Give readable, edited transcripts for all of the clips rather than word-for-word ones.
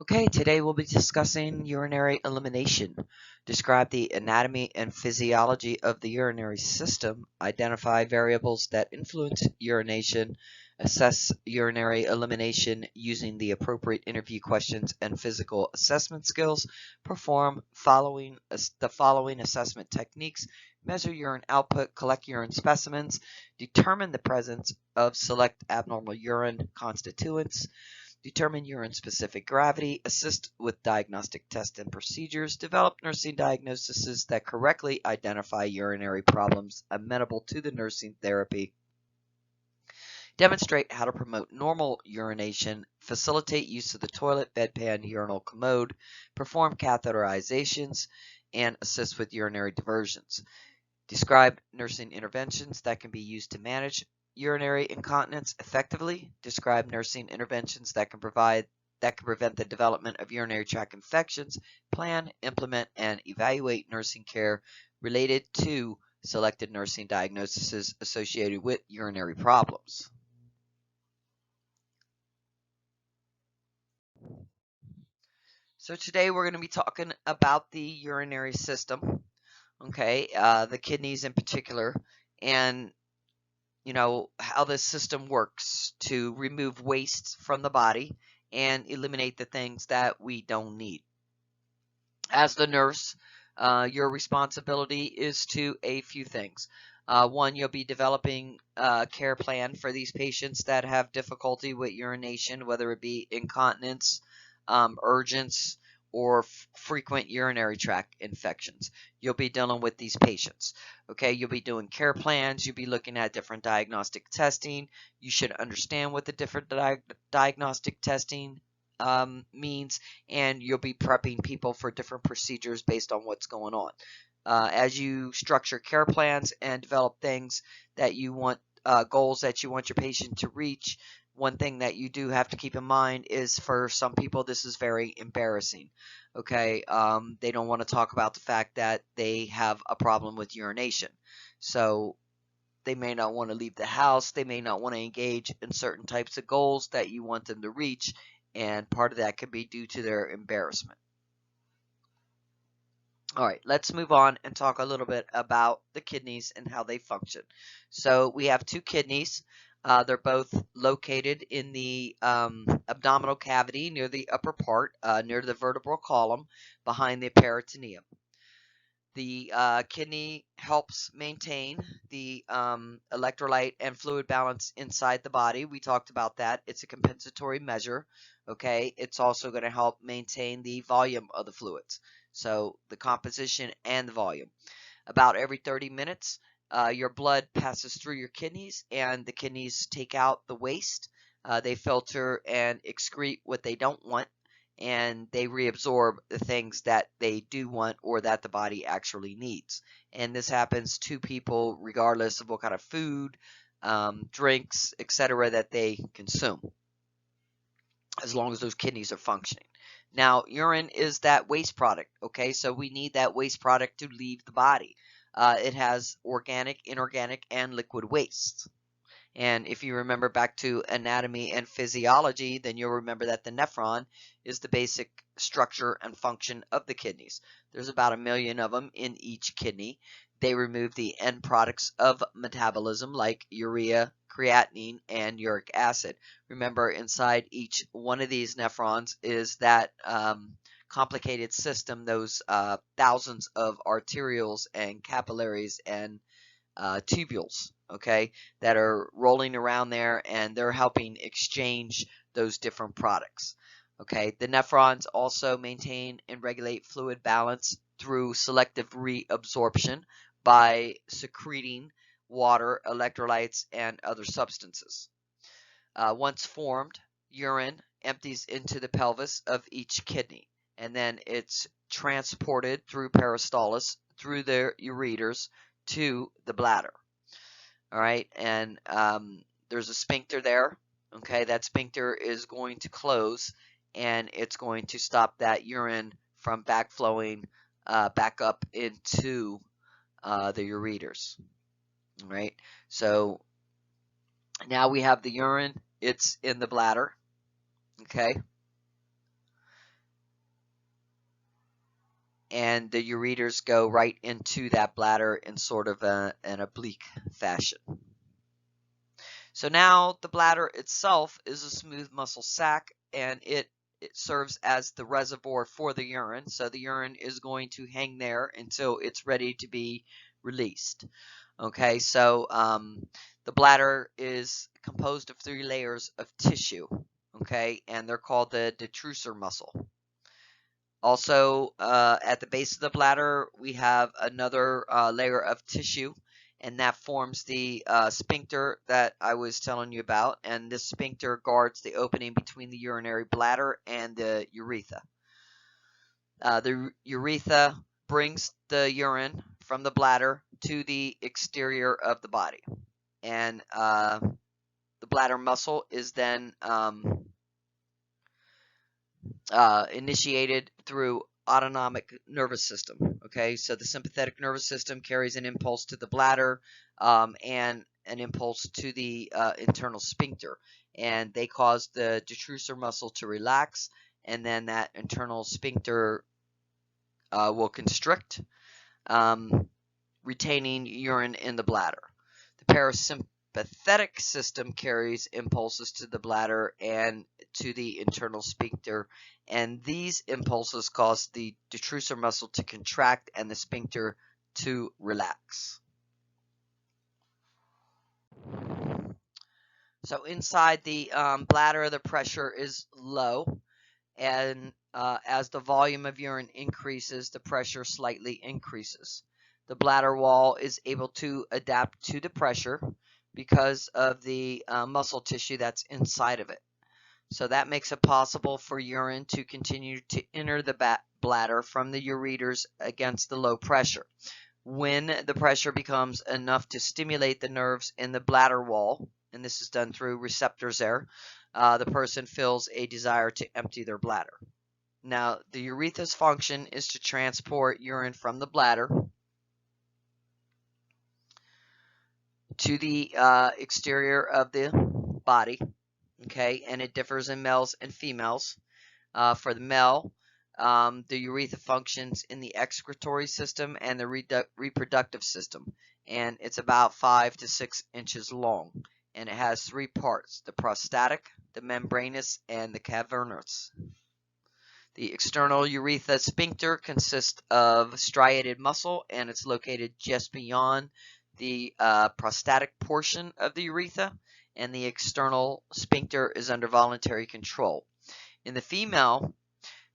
Okay, today we'll be discussing urinary elimination. Describe the anatomy and physiology of the urinary system, identify variables that influence urination, assess urinary elimination using the appropriate interview questions and physical assessment skills, perform the following assessment techniques, measure urine output, collect urine specimens, determine the presence of select abnormal urine constituents, determine urine-specific gravity, assist with diagnostic tests and procedures, develop nursing diagnoses that correctly identify urinary problems amenable to the nursing therapy, demonstrate how to promote normal urination, facilitate use of the toilet, bedpan, urinal commode, perform catheterizations, and assist with urinary diversions. Describe nursing interventions that can be used to manage urinary incontinence effectively. Describe nursing interventions that can prevent the development of urinary tract infections. Plan, implement, and evaluate nursing care related to selected nursing diagnoses associated with urinary problems. So today we're going to be talking about the urinary system, okay, the kidneys in particular, and how this system works to remove waste from the body and eliminate the things that we don't need. As the nurse, your responsibility is to a few things. One, you'll be developing a care plan for these patients that have difficulty with urination, whether it be incontinence, urgence, or frequent urinary tract infections. You'll be dealing with these patients. Okay, you'll be doing care plans. You'll be looking at different diagnostic testing. You should understand what the different diagnostic testing means, and you'll be prepping people for different procedures based on what's going on. As you structure care plans and develop things that you want, goals that you want your patient to reach, one thing that you do have to keep in mind is for some people this is very embarrassing. Okay, they don't want to talk about the fact that they have a problem with urination. So they may not want to leave the house. They may not want to engage in certain types of goals that you want them to reach, and part of that could be due to their embarrassment. All right, let's move on and talk a little bit about the kidneys and how they function. So we have two kidneys. They're both located in the abdominal cavity near the upper part, near the vertebral column, behind the peritoneum. The kidney helps maintain the electrolyte and fluid balance inside the body. We talked about that. It's a compensatory measure. Okay, it's also going to help maintain the volume of the fluids. So the composition and the volume. About every 30 minutes, your blood passes through your kidneys, and the kidneys take out the waste. They filter and excrete what they don't want, and they reabsorb the things that they do want or that the body actually needs. And this happens to people regardless of what kind of food, drinks, etc. that they consume, as long as those kidneys are functioning. Now, urine is that waste product, okay? So we need that waste product to leave the body. It has organic, inorganic, and liquid waste. And if you remember back to anatomy and physiology, then you'll remember that the nephron is the basic structure and function of the kidneys. There's about 1 million of them in each kidney. They remove the end products of metabolism like urea, creatinine, and uric acid. Remember, inside each one of these nephrons is that complicated system, those thousands of arterioles and capillaries and tubules, okay, that are rolling around there, and they're helping exchange those different products. Okay, the nephrons also maintain and regulate fluid balance through selective reabsorption by secreting water, electrolytes, and other substances. Once formed, urine empties into the pelvis of each kidney, and then it's transported through peristalsis, through the ureters, to the bladder. All right, and there's a sphincter there. Okay, that sphincter is going to close, and it's going to stop that urine from backflowing back up into the ureters. All right, so now we have the urine. It's in the bladder. Okay, and the ureters go right into that bladder in sort of an oblique fashion. So now the bladder itself is a smooth muscle sac, and it serves as the reservoir for the urine. So the urine is going to hang there until it's ready to be released. Okay, so the bladder is composed of 3 layers of tissue. Okay, and they're called the detrusor muscle. Also, at the base of the bladder, we have another layer of tissue, and that forms the sphincter that I was telling you about. And this sphincter guards the opening between the urinary bladder and the urethra. The urethra brings the urine from the bladder to the exterior of the body. And the bladder muscle is then initiated through autonomic nervous system. Okay, so the sympathetic nervous system carries an impulse to the bladder and an impulse to the internal sphincter, and they cause the detrusor muscle to relax, and then that internal sphincter will constrict, retaining urine in the bladder. The parasympathetic system carries impulses to the bladder and to the internal sphincter, and these impulses cause the detrusor muscle to contract and the sphincter to relax. So inside the bladder, the pressure is low, and as the volume of urine increases, the pressure slightly increases. The bladder wall is able to adapt to the pressure because of the muscle tissue that's inside of it. So that makes it possible for urine to continue to enter the bladder from the ureters against the low pressure. When the pressure becomes enough to stimulate the nerves in the bladder wall, and this is done through receptors there, the person feels a desire to empty their bladder. Now, the urethra's function is to transport urine from the bladder to the exterior of the body, okay, and it differs in males and females. For the male, the urethra functions in the excretory system and the reproductive system, and it's about 5 to 6 inches long, and it has 3 parts: the prostatic, the membranous, and the cavernous. The external urethra sphincter consists of striated muscle, and it's located just beyond the prostatic portion of the urethra, and the external sphincter is under voluntary control. In the female,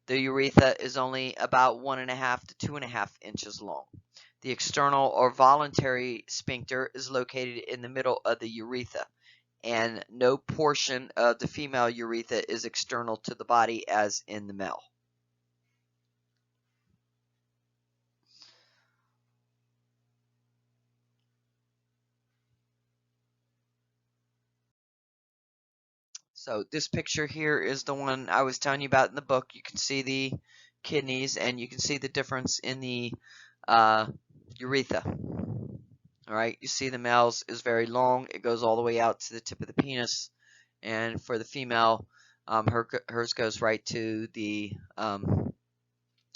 the urethra is only about 1.5 to 2.5 inches long. The external or voluntary sphincter is located in the middle of the urethra, and no portion of the female urethra is external to the body as in the male. So this picture here is the one I was telling you about in the book. You can see the kidneys, and you can see the difference in the urethra. All right, you see the male's is very long. It goes all the way out to the tip of the penis, and for the female, hers goes right to the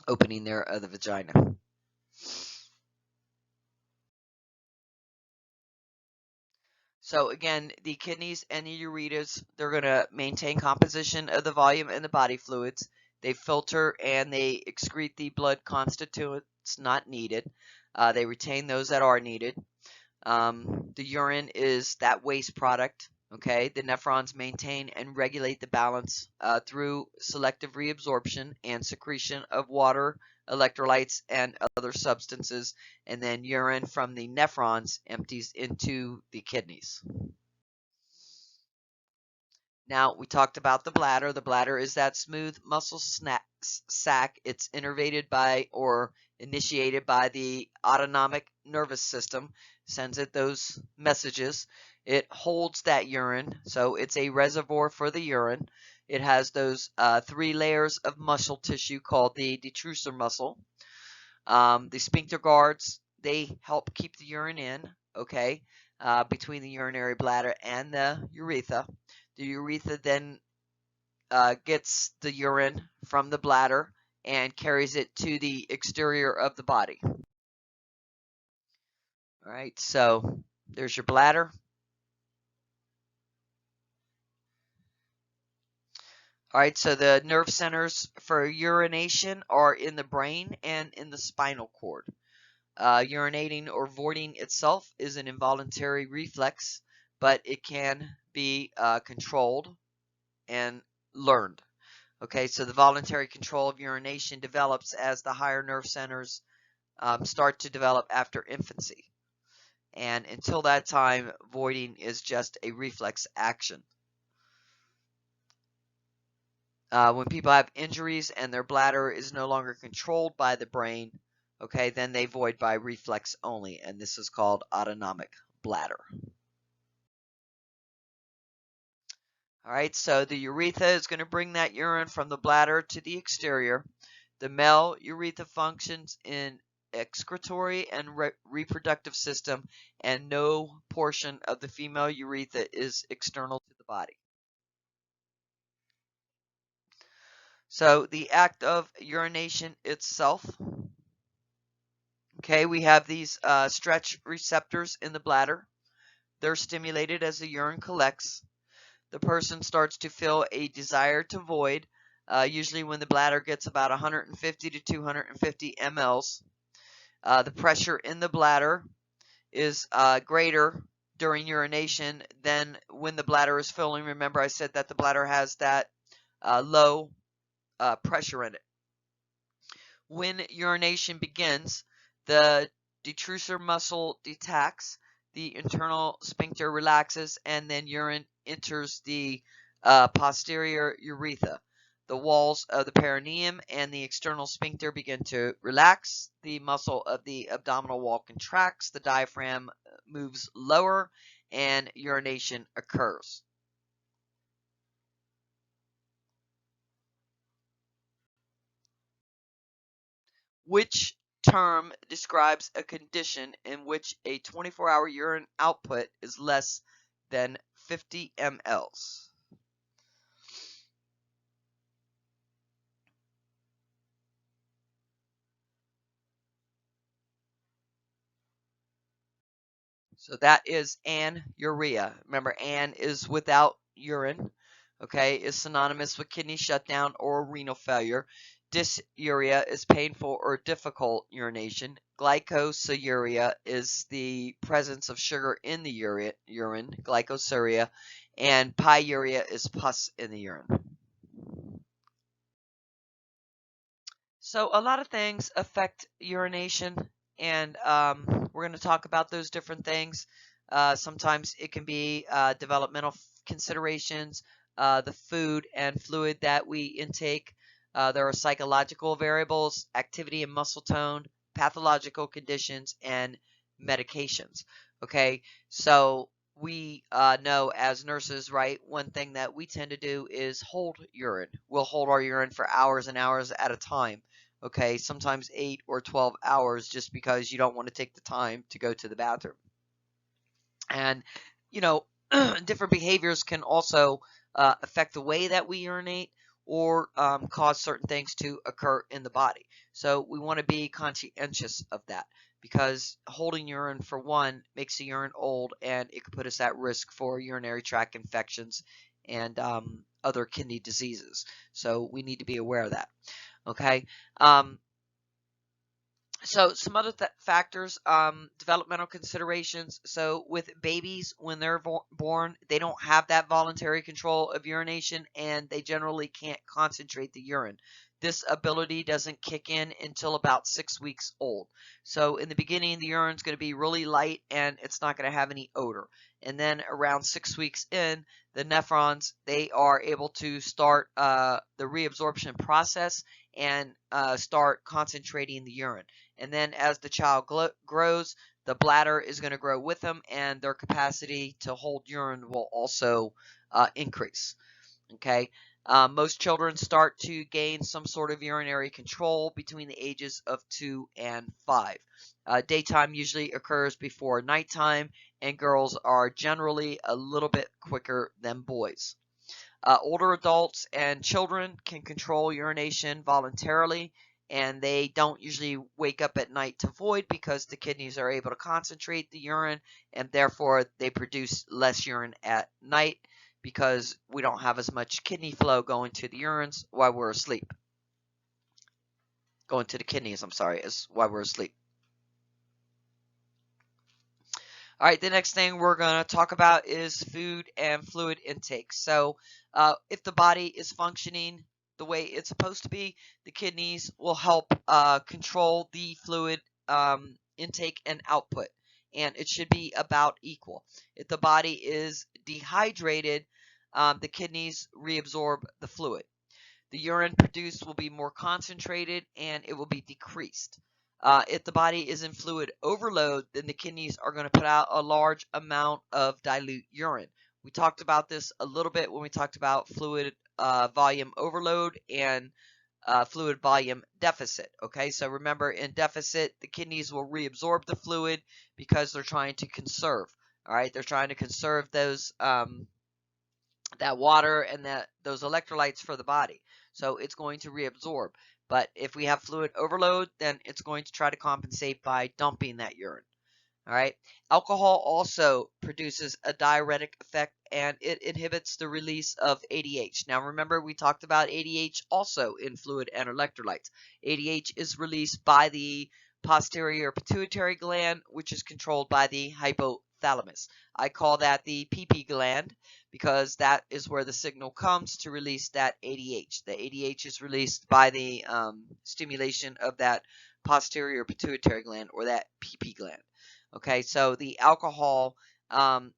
opening there of the vagina. So again, the kidneys and the ureters, they're going to maintain composition of the volume and the body fluids. They filter and they excrete the blood constituents not needed. They retain those that are needed. The urine is that waste product. Okay, the nephrons maintain and regulate the balance through selective reabsorption and secretion of water, electrolytes, and other substances, and then urine from the nephrons empties into the kidneys. Now, we talked about the bladder. The bladder is that smooth muscle sac. It's innervated by or initiated by the autonomic nervous system, sends it those messages. It holds that urine, so it's a reservoir for the urine. It has those 3 layers of muscle tissue called the detrusor muscle. The sphincter guards, they help keep the urine in, okay, between the urinary bladder and the urethra. The urethra then gets the urine from the bladder and carries it to the exterior of the body. All right, so there's your bladder. All right, so the nerve centers for urination are in the brain and in the spinal cord. Urinating or voiding itself is an involuntary reflex, but it can be controlled and learned. Okay, so the voluntary control of urination develops as the higher nerve centers start to develop after infancy. And until that time, voiding is just a reflex action. When people have injuries and their bladder is no longer controlled by the brain, okay, then they void by reflex only, and this is called autonomic bladder. All right, so the urethra is going to bring that urine from the bladder to the exterior. The male urethra functions in excretory and reproductive system, and no portion of the female urethra is external to the body. So the act of urination itself, okay, we have these stretch receptors in the bladder. They're stimulated as the urine collects. The person starts to feel a desire to void, usually when the bladder gets about 150 to 250 mLs. The pressure in the bladder is greater during urination than when the bladder is filling. Remember, I said that the bladder has that low pressure in it. When urination begins, the detrusor muscle detacks, the internal sphincter relaxes, and then urine enters the posterior urethra. The walls of the perineum and the external sphincter begin to relax. The muscle of the abdominal wall contracts. The diaphragm moves lower, and urination occurs. Which term describes a condition in which a 24-hour urine output is less than 50 mLs? So that is anuria. Remember, an is without urine, okay, is synonymous with kidney shutdown or renal failure. Dysuria is painful or difficult urination. Glycosuria is the presence of sugar in the urine, glycosuria, and pyuria is pus in the urine. So a lot of things affect urination, and we're going to talk about those different things. Sometimes it can be developmental considerations, the food and fluid that we intake. There are psychological variables, activity and muscle tone, pathological conditions, and medications. Okay, so we know as nurses, right, one thing that we tend to do is hold urine. We'll hold our urine for hours and hours at a time. Okay, sometimes 8 or 12 hours just because you don't want to take the time to go to the bathroom. And, you know, different behaviors can also affect the way that we urinate or cause certain things to occur in the body. So we want to be conscientious of that because holding urine, for one, makes the urine old and it could put us at risk for urinary tract infections and other kidney diseases. So we need to be aware of that. Okay. So some other factors, developmental considerations. So with babies, when they're born, they don't have that voluntary control of urination and they generally can't concentrate the urine. This ability doesn't kick in until about 6 weeks old. So in the beginning, the urine's going to be really light and it's not going to have any odor. And then around 6 weeks in, the nephrons, they are able to start the reabsorption process and start concentrating the urine. And then as the child grows, the bladder is going to grow with them and their capacity to hold urine will also increase. Okay. Most children start to gain some sort of urinary control between the ages of 2 and 5. Daytime usually occurs before nighttime, and girls are generally a little bit quicker than boys. Older adults and children can control urination voluntarily, and they don't usually wake up at night to void because the kidneys are able to concentrate the urine, and therefore they produce less urine at night because we don't have as much kidney flow going to the urines while we're asleep. Going to the kidneys, I'm sorry, is while we're asleep. All right, the next thing we're going to talk about is food and fluid intake. So if the body is functioning the way it's supposed to be, the kidneys will help control the fluid intake and output, and it should be about equal. If the body is dehydrated, the kidneys reabsorb the fluid. The urine produced will be more concentrated and it will be decreased. If the body is in fluid overload, then the kidneys are going to put out a large amount of dilute urine. We talked about this a little bit when we talked about fluid volume overload and fluid volume deficit. Okay, so remember, in deficit, the kidneys will reabsorb the fluid because they're trying to conserve. All right, they're trying to conserve those that water and those electrolytes for the body. So it's going to reabsorb. But if we have fluid overload, then it's going to try to compensate by dumping that urine. All right. Alcohol also produces a diuretic effect, and it inhibits the release of ADH. Now remember, we talked about ADH also in fluid and electrolytes. ADH is released by the posterior pituitary gland, which is controlled by the hypothalamus. I call that the PP gland because that is where the signal comes to release that ADH. The ADH is released by the stimulation of that posterior pituitary gland, or that PP gland. Okay, so the alcohol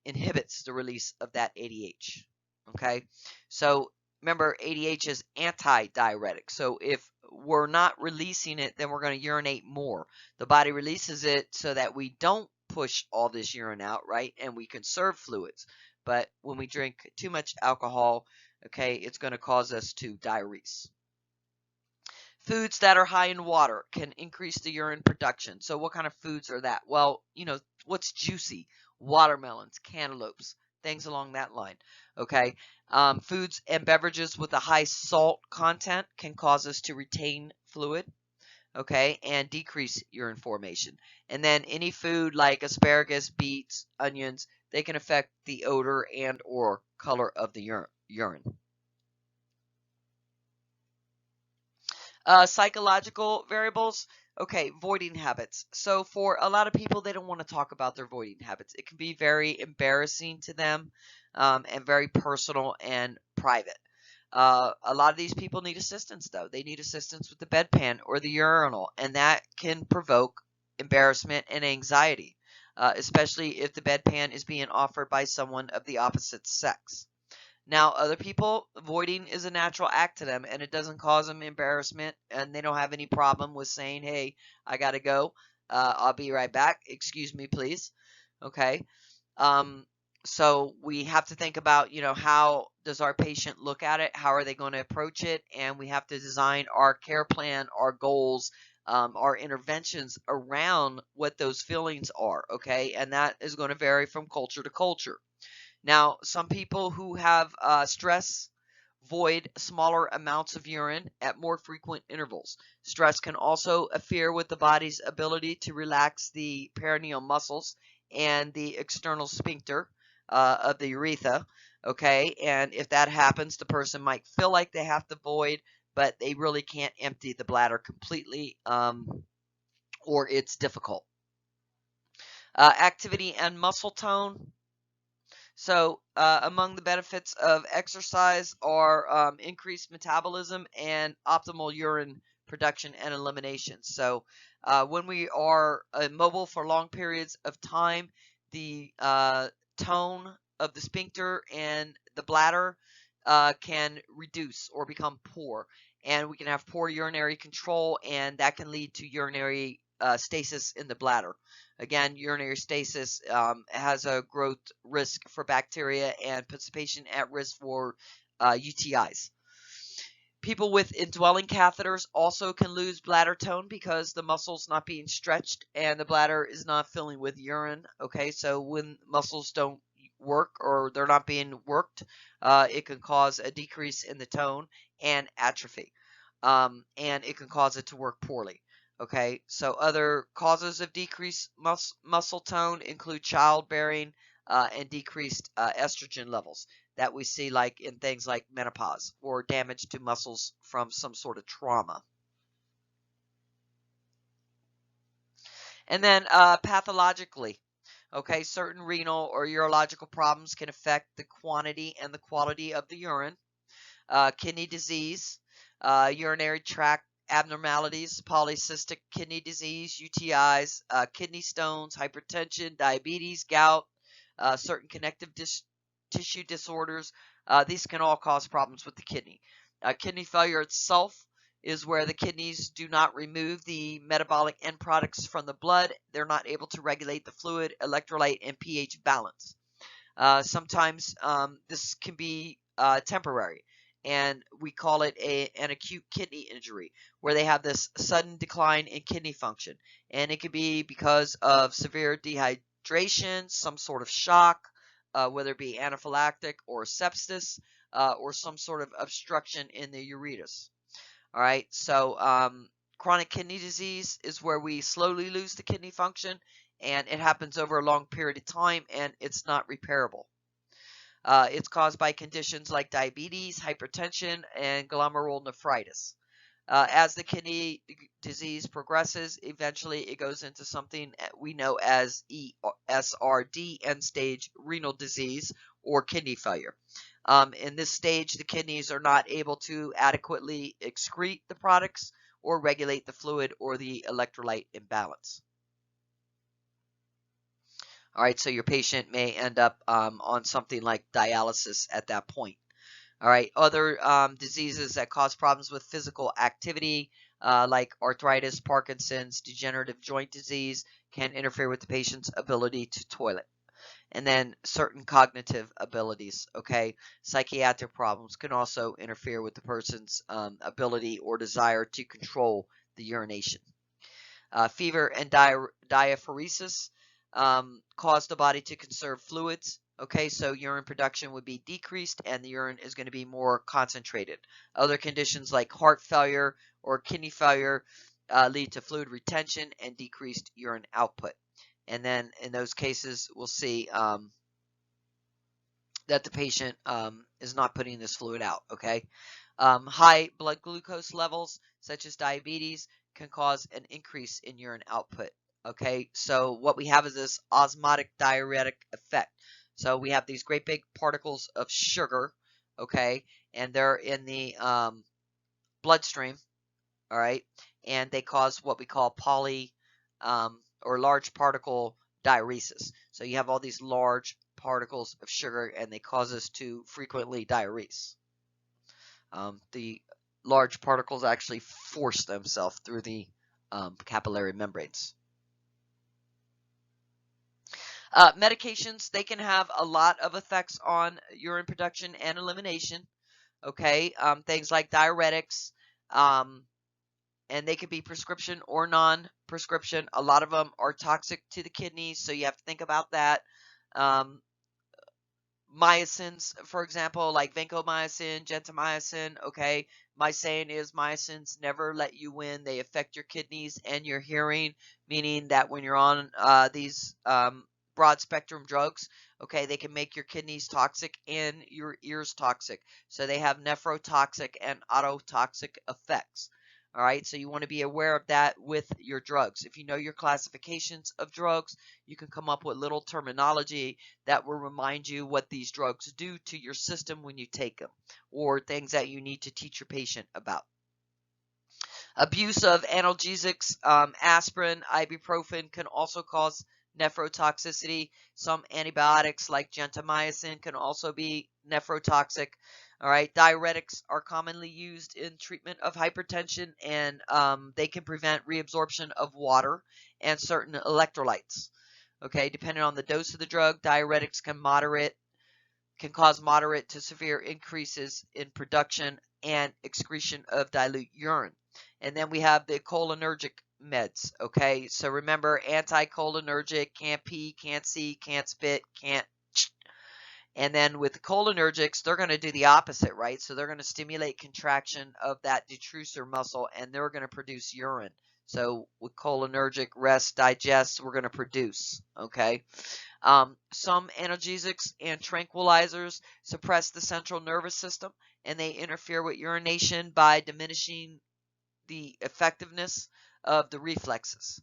inhibits the release of that ADH. Okay, so remember, ADH is anti-diuretic. So if we're not releasing it, then we're going to urinate more. The body releases it so that we don't push all this urine out, right? And we conserve fluids. But when we drink too much alcohol, okay, it's going to cause us to diurese. Foods that are high in water can increase the urine production. So what kind of foods are that? Well, what's juicy? Watermelons, cantaloupes, things along that line. Okay. Foods and beverages with a high salt content can cause us to retain fluid, okay, and decrease urine formation. And then any food like asparagus, beets, onions, they can affect the odor and or color of the urine. Psychological variables. Okay, voiding habits. So for a lot of people, they don't want to talk about their voiding habits. It can be very embarrassing to them and very personal and private. A lot of these people need assistance, though. They need assistance with the bedpan or the urinal, and that can provoke embarrassment and anxiety, especially if the bedpan is being offered by someone of the opposite sex. Now, other people, voiding is a natural act to them, and it doesn't cause them embarrassment, and they don't have any problem with saying, hey, I got to go. I'll be right back. Excuse me, please. Okay. So we have to think about, how does our patient look at it? How are they going to approach it? And we have to design our care plan, our goals, our interventions around what those feelings are. Okay. And that is going to vary from culture to culture. Now, some people who have stress void smaller amounts of urine at more frequent intervals. Stress can also interfere with the body's ability to relax the perineal muscles and the external sphincter of the urethra. Okay, and if that happens, the person might feel like they have to void, but they really can't empty the bladder completely, or it's difficult. Activity and muscle tone. So among the benefits of exercise are increased metabolism and optimal urine production and elimination. So when we are immobile for long periods of time, the tone of the sphincter and the bladder can reduce or become poor. And we can have poor urinary control, and that can lead to urinary stasis in the bladder. Again, urinary stasis has a growth risk for bacteria and puts the patient at risk for UTIs. People with indwelling catheters also can lose bladder tone because the muscle's not being stretched and the bladder is not filling with urine. Okay, so when muscles don't work or they're not being worked, it can cause a decrease in the tone and atrophy. And it can cause it to work poorly. Okay, so other causes of decreased muscle tone include childbearing and decreased estrogen levels that we see like in things like menopause or damage to muscles from some sort of trauma. And then pathologically, okay, certain renal or urological problems can affect the quantity and the quality of the urine. Kidney disease, urinary tract abnormalities, polycystic kidney disease, UTIs, kidney stones, hypertension, diabetes, gout, certain connective tissue disorders. These can all cause problems with the kidney. Kidney failure itself is where the kidneys do not remove the metabolic end products from the blood. They're not able to regulate the fluid, electrolyte, and pH balance. Sometimes this can be temporary, and we call it an acute kidney injury, where they have this sudden decline in kidney function. And it could be because of severe dehydration, some sort of shock, whether it be anaphylactic or sepsis, or some sort of obstruction in the ureters. All right, so chronic kidney disease is where we slowly lose the kidney function, and it happens over a long period of time, and it's not repairable. It's caused by conditions like diabetes, hypertension, and glomerulonephritis. As the kidney disease progresses, eventually it goes into something we know as ESRD, end-stage renal disease, or kidney failure. In this stage, the kidneys are not able to adequately excrete the products or regulate the fluid or the electrolyte imbalance. All right, so your patient may end up on something like dialysis at that point. All right, other diseases that cause problems with physical activity, like arthritis, Parkinson's, degenerative joint disease, can interfere with the patient's ability to toilet. And then certain cognitive abilities, okay, psychiatric problems can also interfere with the person's ability or desire to control the urination. Fever and diaphoresis cause the body to conserve fluids. Okay, so urine production would be decreased and the urine is going to be more concentrated. Other conditions like heart failure or kidney failure lead to fluid retention and decreased urine output. And then in those cases, we'll see that the patient is not putting this fluid out, okay? High blood glucose levels, such as diabetes, can cause an increase in urine output, okay? So what we have is this osmotic diuretic effect. So we have these great big particles of sugar, okay? And they're in the bloodstream, all right? And they cause what we call or large particle diuresis. So you have all these large particles of sugar, and they cause us to frequently diurese. The large particles actually force themselves through the capillary membranes. Medications, they can have a lot of effects on urine production and elimination. Okay, things like diuretics, and they could be prescription or non-prescription. A lot of them are toxic to the kidneys, so you have to think about that. Mycins, for example, like vancomycin, gentamicin, okay? My saying is mycins never let you win. They affect your kidneys and your hearing, meaning that when you're on these broad-spectrum drugs, okay, they can make your kidneys toxic and your ears toxic. So they have nephrotoxic and ototoxic effects. All right, so you want to be aware of that with your drugs. If you know your classifications of drugs, you can come up with little terminology that will remind you what these drugs do to your system when you take them, or things that you need to teach your patient about. Abuse of analgesics, aspirin, ibuprofen can also cause nephrotoxicity. Some antibiotics like gentamicin can also be nephrotoxic. All right, diuretics are commonly used in treatment of hypertension, and they can prevent reabsorption of water and certain electrolytes. Okay, depending on the dose of the drug, diuretics can cause moderate to severe increases in production and excretion of dilute urine. And then we have the cholinergic meds. Okay, so remember, anticholinergic, can't pee, can't see, can't spit, can't. And then with the cholinergics, they're going to do the opposite, right? So they're going to stimulate contraction of that detrusor muscle, and they're going to produce urine. So with cholinergic, rest, digest, we're going to produce, okay? Some analgesics and tranquilizers suppress the central nervous system, and they interfere with urination by diminishing the effectiveness of the reflexes.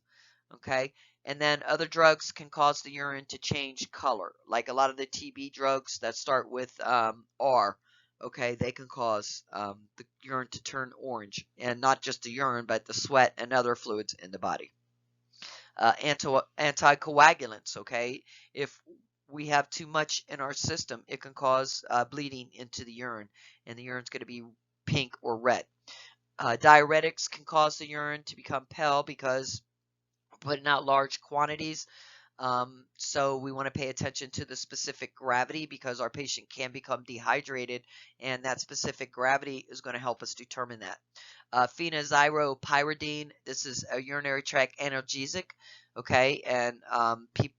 Okay, and then other drugs can cause the urine to change color, like a lot of the TB drugs that start with R. Okay, they can cause the urine to turn orange, and not just the urine, but the sweat and other fluids in the body. Anticoagulants. Okay, if we have too much in our system, it can cause bleeding into the urine, and the urine's going to be pink or red. Diuretics can cause the urine to become pale because putting out large quantities. So we want to pay attention to the specific gravity because our patient can become dehydrated, and that specific gravity is going to help us determine that. Phenazyropyridine, this is a urinary tract analgesic, okay, and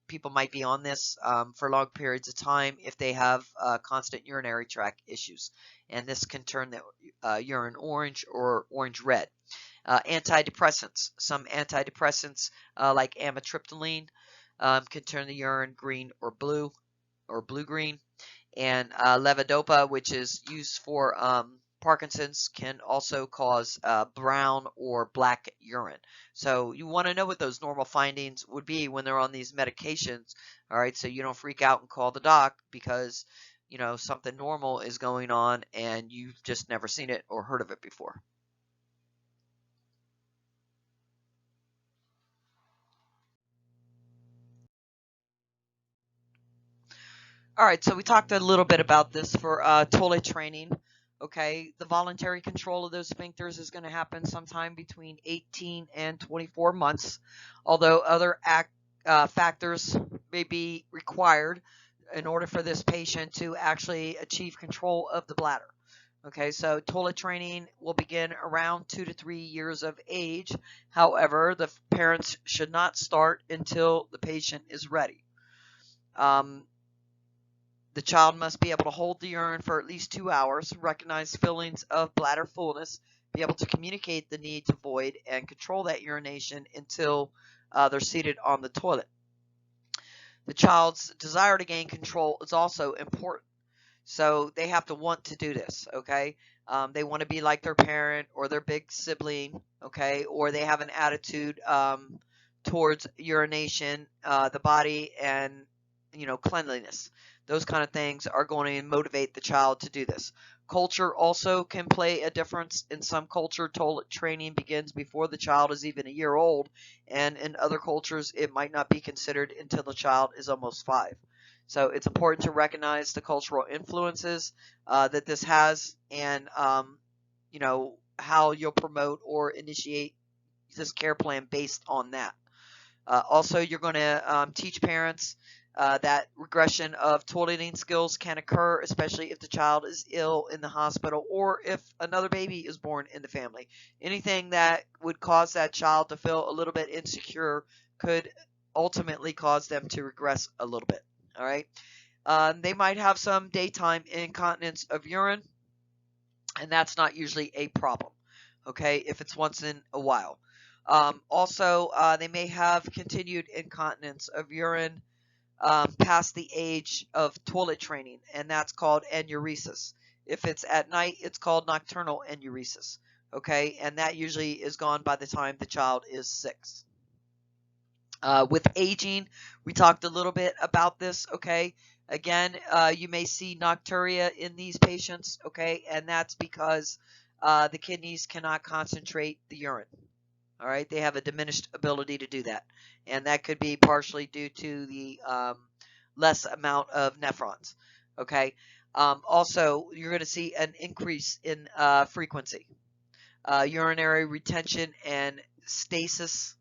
people might be on this for long periods of time if they have constant urinary tract issues, and this can turn the urine orange or orange-red. Antidepressants. Some antidepressants like amitriptyline can turn the urine green or blue-green. And levodopa, which is used for Parkinson's, can also cause brown or black urine. So you want to know what those normal findings would be when they're on these medications, all right, so you don't freak out and call the doc because, you know, something normal is going on and you've just never seen it or heard of it before. All right, so we talked a little bit about this for toilet training. Okay, the voluntary control of those sphincters is going to happen sometime between 18 and 24 months, although other factors may be required in order for this patient to actually achieve control of the bladder. Okay, so toilet training will begin around 2 to 3 years of age. However, the parents should not start until the patient is ready. The child must be able to hold the urine for at least 2 hours, recognize feelings of bladder fullness, be able to communicate the need to void, and control that urination until they're seated on the toilet. The child's desire to gain control is also important. So they have to want to do this, okay? They want to be like their parent or their big sibling, okay? Or they have an attitude towards urination, the body, and, you know, cleanliness. Those kind of things are going to motivate the child to do this. Culture also can play a difference. In some culture, toilet training begins before the child is even a year old, and in other cultures, it might not be considered until the child is almost 5. So it's important to recognize the cultural influences that this has, and you know, how you'll promote or initiate this care plan based on that. Also, you're going to teach parents that regression of toileting skills can occur, especially if the child is ill in the hospital or if another baby is born in the family. Anything that would cause that child to feel a little bit insecure could ultimately cause them to regress a little bit. All right. They might have some daytime incontinence of urine, and that's not usually a problem, okay, if it's once in a while. Also, they may have continued incontinence of urine past the age of toilet training, and that's called enuresis. If it's at night, it's called nocturnal enuresis, okay, and that usually is gone by the time the child is 6. With aging, we talked a little bit about this, okay. Again, you may see nocturia in these patients, okay, and that's because the kidneys cannot concentrate the urine. All right, they have a diminished ability to do that, and that could be partially due to the less amount of nephrons. Okay, also you're going to see an increase in frequency, urinary retention and stasis.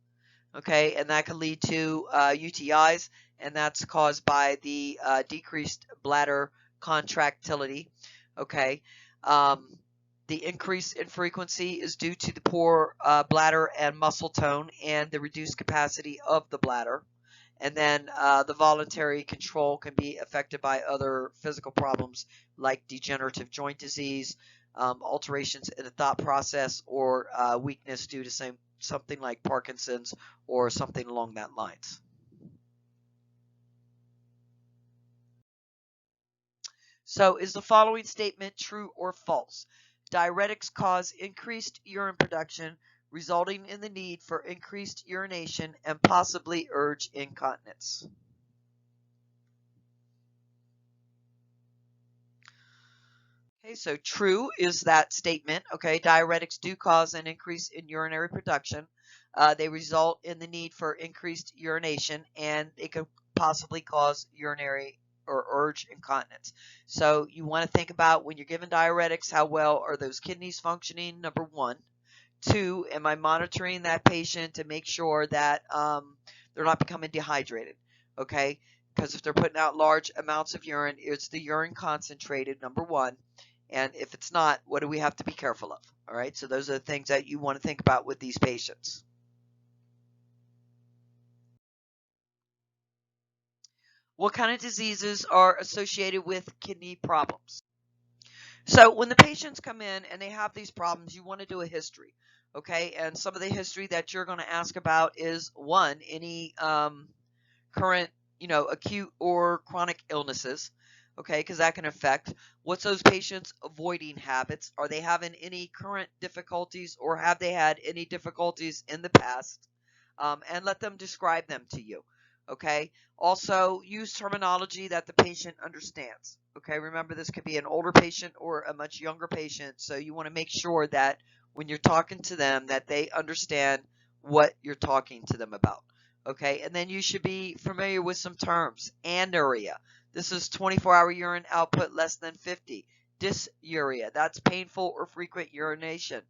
Okay, and that can lead to UTIs, and that's caused by the decreased bladder contractility. Okay. The increase in frequency is due to the poor bladder and muscle tone and the reduced capacity of the bladder. And then the voluntary control can be affected by other physical problems like degenerative joint disease, alterations in the thought process, or weakness due to something like Parkinson's or something along that lines. So is the following statement true or false? Diuretics cause increased urine production, resulting in the need for increased urination and possibly urge incontinence. Okay, so true is that statement. Okay, diuretics do cause an increase in urinary production. They result in the need for increased urination, and it could possibly cause urinary or urge incontinence. So you want to think about when you're given diuretics, how well are those kidneys functioning, number one. Two, am I monitoring that patient to make sure that they're not becoming dehydrated? Okay, because if they're putting out large amounts of urine, it's the urine concentrated, number one. And if it's not, what do we have to be careful of? All right, so those are the things that you want to think about with these patients. What kind of diseases are associated with kidney problems? So when the patients come in and they have these problems, you want to do a history, okay? And some of the history that you're going to ask about is, one, any current, acute or chronic illnesses, okay, because that can affect. What's those patients' avoiding habits? Are they having any current difficulties, or have they had any difficulties in the past? And let them describe them to you, okay? Also, use terminology that the patient understands, okay? Remember, this could be an older patient or a much younger patient, so you want to make sure that when you're talking to them that they understand what you're talking to them about. Okay, and then you should be familiar with some terms. Anuria. This is 24-hour urine output less than 50. Dysuria. That's painful or frequent urination.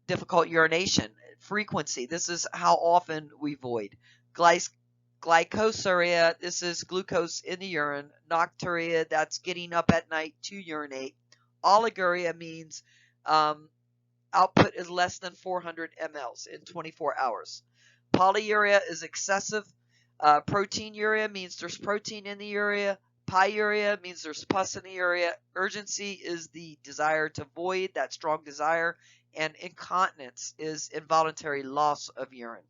Difficult urination. Frequency. This is how often we void. Glycosuria. This is glucose in the urine. Nocturia. That's getting up at night to urinate. Oliguria means output is less than 400 mLs in 24 hours. Polyuria is excessive. Proteinuria means there's protein in the urea. Pyuria means there's pus in the urea. Urgency is the desire to void, that strong desire. And incontinence is involuntary loss of urine.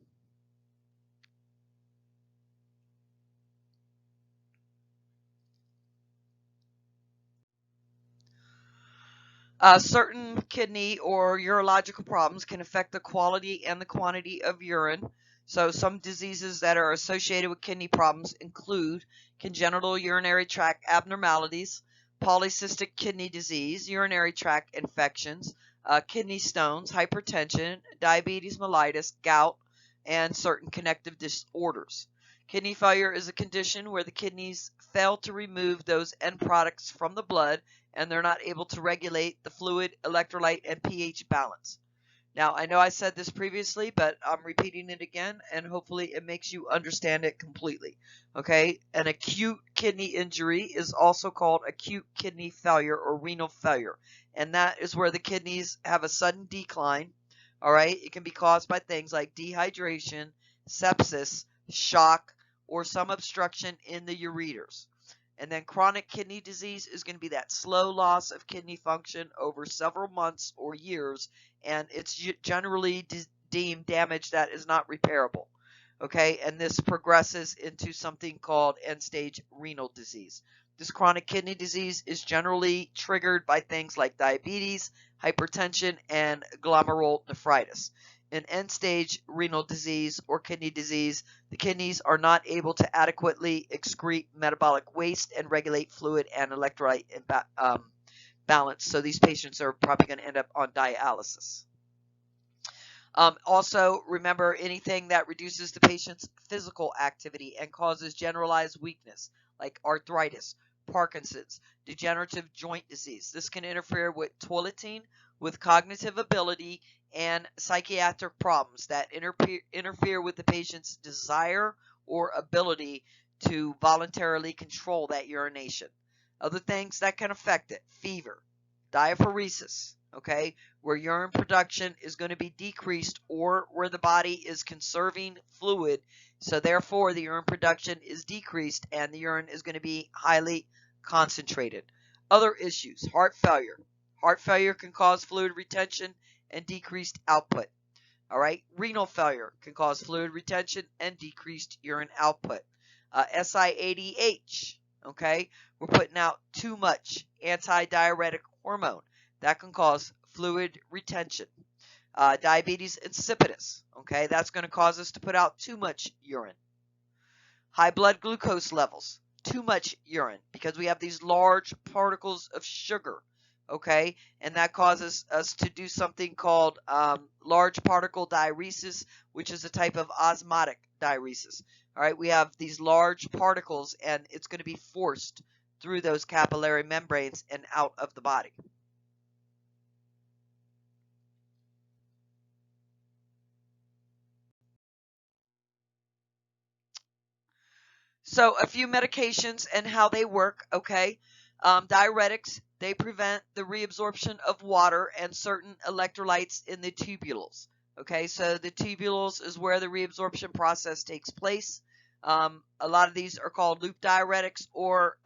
Certain kidney or urological problems can affect the quality and the quantity of urine. So some diseases that are associated with kidney problems include congenital urinary tract abnormalities, polycystic kidney disease, urinary tract infections, kidney stones, hypertension, diabetes mellitus, gout, and certain connective disorders. Kidney failure is a condition where the kidneys fail to remove those end products from the blood, and they're not able to regulate the fluid, electrolyte, and pH balance. Now, I know I said this previously, but I'm repeating it again, and hopefully it makes you understand it completely. Okay? An acute kidney injury is also called acute kidney failure or renal failure, and that is where the kidneys have a sudden decline. All right? It can be caused by things like dehydration, sepsis, shock, or some obstruction in the ureters. And then chronic kidney disease is going to be that slow loss of kidney function over several months or years, and it's generally deemed damage that is not repairable. Okay, and this progresses into something called end-stage renal disease. This chronic kidney disease is generally triggered by things like diabetes, hypertension, and glomerulonephritis. In end-stage renal disease or kidney disease, the kidneys are not able to adequately excrete metabolic waste and regulate fluid and electrolyte balance. So these patients are probably going to end up on dialysis. Also, remember anything that reduces the patient's physical activity and causes generalized weakness, like arthritis, Parkinson's, degenerative joint disease. This can interfere with toileting, with cognitive ability, and psychiatric problems that interfere with the patient's desire or ability to voluntarily control that urination. Other things that can affect it: fever, diaphoresis, okay, where urine production is going to be decreased or where the body is conserving fluid. So therefore, the urine production is decreased and the urine is going to be highly concentrated. Other issues, heart failure. Heart failure can cause fluid retention and decreased output. All right, renal failure can cause fluid retention and decreased urine output. SIADH, okay, we're putting out too much antidiuretic hormone. That can cause fluid retention. Diabetes insipidus, okay, that's going to cause us to put out too much urine. High blood glucose levels, too much urine, because we have these large particles of sugar, okay, and that causes us to do something called large particle diuresis, which is a type of osmotic diuresis. All right, we have these large particles, and it's going to be forced through those capillary membranes and out of the body. So a few medications and how they work, okay. Diuretics, they prevent the reabsorption of water and certain electrolytes in the tubules. Okay, so the tubules is where the reabsorption process takes place. A lot of these are called loop diuretics, or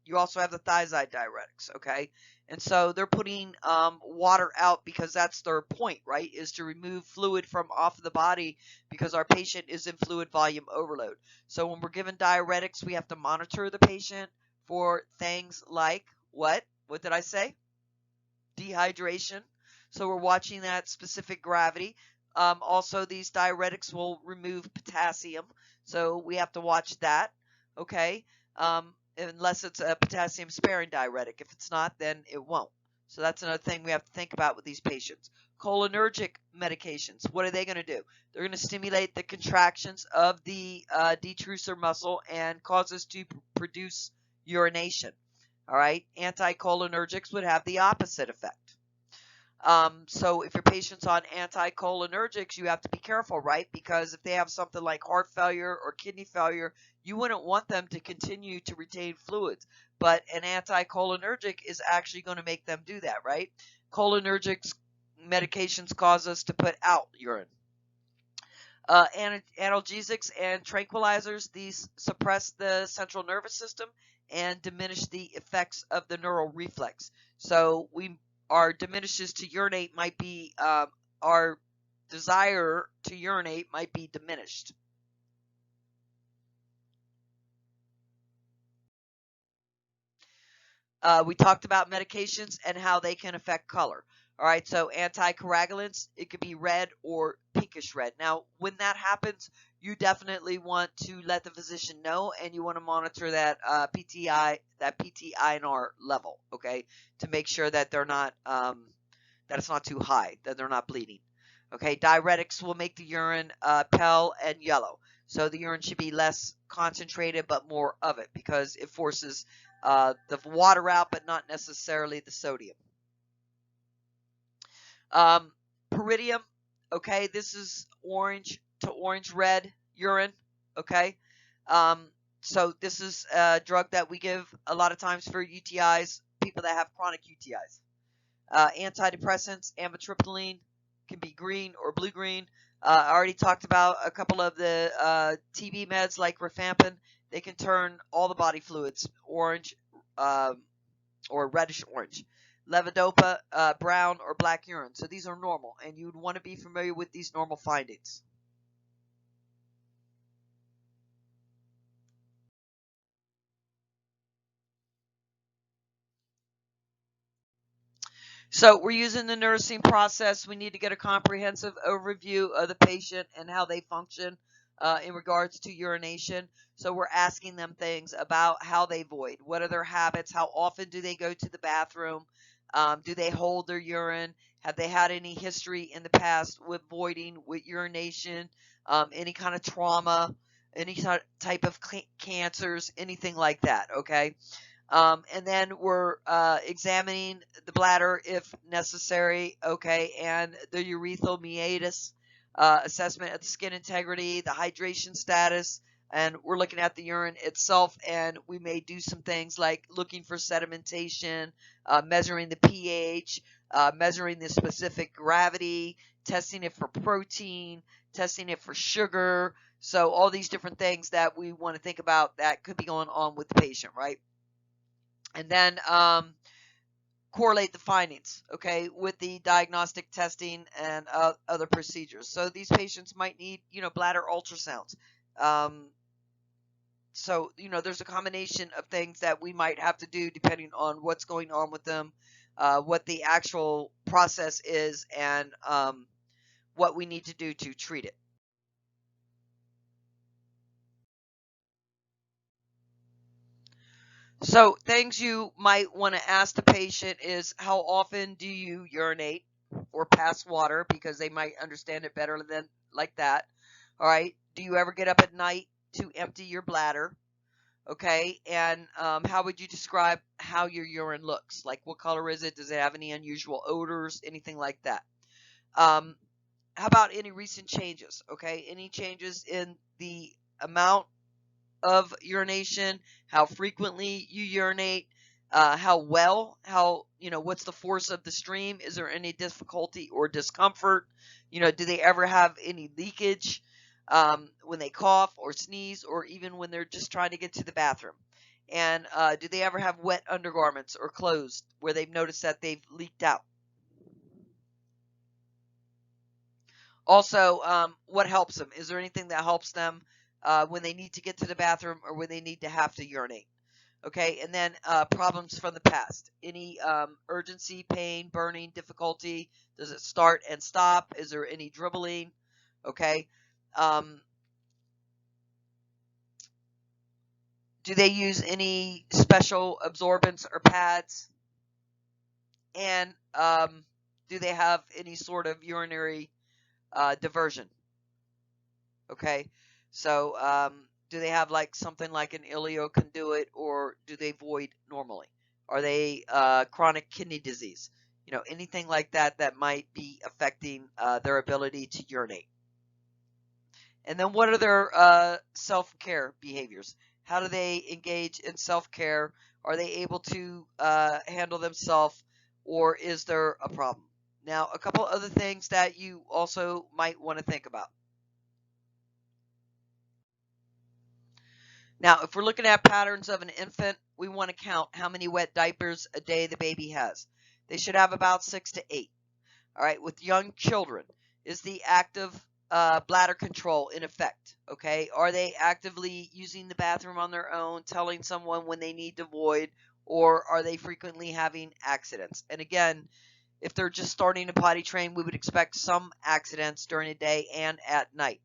you also have the thiazide diuretics, okay? And so they're putting water out because that's their point, right, is to remove fluid from off the body because our patient is in fluid volume overload. So when we're given diuretics, we have to monitor the patient for things like what? What did I say? Dehydration. So we're watching that specific gravity. Also, these diuretics will remove potassium. So we have to watch that, okay? Unless it's a potassium sparing diuretic. If it's not, then it won't. So that's another thing we have to think about with these patients. Cholinergic medications, what are they going to do? They're going to stimulate the contractions of the detrusor muscle and cause us to produce urination. All right, anticholinergics would have the opposite effect. So if your patient's on anticholinergics, you have to be careful, right? Because if they have something like heart failure or kidney failure, you wouldn't want them to continue to retain fluids. But an anticholinergic is actually going to make them do that, right? Cholinergics medications cause us to put out urine. Analgesics and tranquilizers, these suppress the central nervous system and diminish the effects of the neural reflex. So our diminishes to urinate might be, our desire to urinate might be diminished. We talked about medications and how they can affect color. All right, so anticoagulants, it could be red or pinkish red. Now, when that happens, you definitely want to let the physician know, and you want to monitor that PTINR level, okay, to make sure that they're not that it's not too high, that they're not bleeding. Okay, diuretics will make the urine pale and yellow. So the urine should be less concentrated, but more of it, because it forces the water out, but not necessarily the sodium. Pyridium, okay, this is orange to orange red urine, okay. So this is a drug that we give a lot of times for UTIs, people that have chronic UTIs. Antidepressants, amitriptyline, can be green or blue-green. I already talked about a couple of the TB meds like rifampin. They can turn all the body fluids orange or reddish-orange. Levodopa, brown or black urine. So these are normal, and you would want to be familiar with these normal findings. So we're using the nursing process. We need to get a comprehensive overview of the patient and how they function in regards to urination. So we're asking them things about how they void. What are their habits? How often do they go to the bathroom? Do they hold their urine? Have they had any history in the past with voiding, with urination, any kind of trauma, any type of cancers, anything like that, okay? And then we're examining the bladder if necessary, okay, and the urethral meatus, assessment of the skin integrity, the hydration status, and we're looking at the urine itself, and we may do some things like looking for sedimentation, measuring the pH, measuring the specific gravity, testing it for protein, testing it for sugar. So all these different things that we want to think about that could be going on with the patient, right? And then correlate the findings, okay, with the diagnostic testing and other procedures. So these patients might need, bladder ultrasounds. So, there's a combination of things that we might have to do depending on what's going on with them, what the actual process is, and what we need to do to treat it. So things you might want to ask the patient is, how often do you urinate or pass water? Because they might understand it better than like that. All right. Do you ever get up at night to empty your bladder? Okay. And how would you describe how your urine looks? Like, what color is it? Does it have any unusual odors? Anything like that? How about any recent changes? Okay. Any changes in the amount of urination, how frequently you urinate, what's the force of the stream? Is there any difficulty or discomfort? Do they ever have any leakage when they cough or sneeze, or even when they're just trying to get to the bathroom? And do they ever have wet undergarments or clothes where they've noticed that they've leaked out? Also, what helps them? Is there anything that helps them when they need to get to the bathroom or when they need to have to urinate? Okay, and then problems from the past. Any urgency, pain, burning, difficulty? Does it start and stop? Is there any dribbling? Okay. Do they use any special absorbents or pads? And do they have any sort of urinary diversion? Okay, so do they have like something like an ileoconduit, or do they void normally? Are they chronic kidney disease? Anything like that that might be affecting their ability to urinate. And then what are their self-care behaviors? How do they engage in self-care? Are they able to handle themselves, or is there a problem? Now, a couple other things that you also might want to think about. Now, if we're looking at patterns of an infant, we want to count how many wet diapers a day the baby has. They should have about 6 to 8. All right, with young children, is the active bladder control in effect? Okay, are they actively using the bathroom on their own, telling someone when they need to void, or are they frequently having accidents? And again, if they're just starting to potty train, we would expect some accidents during the day and at night.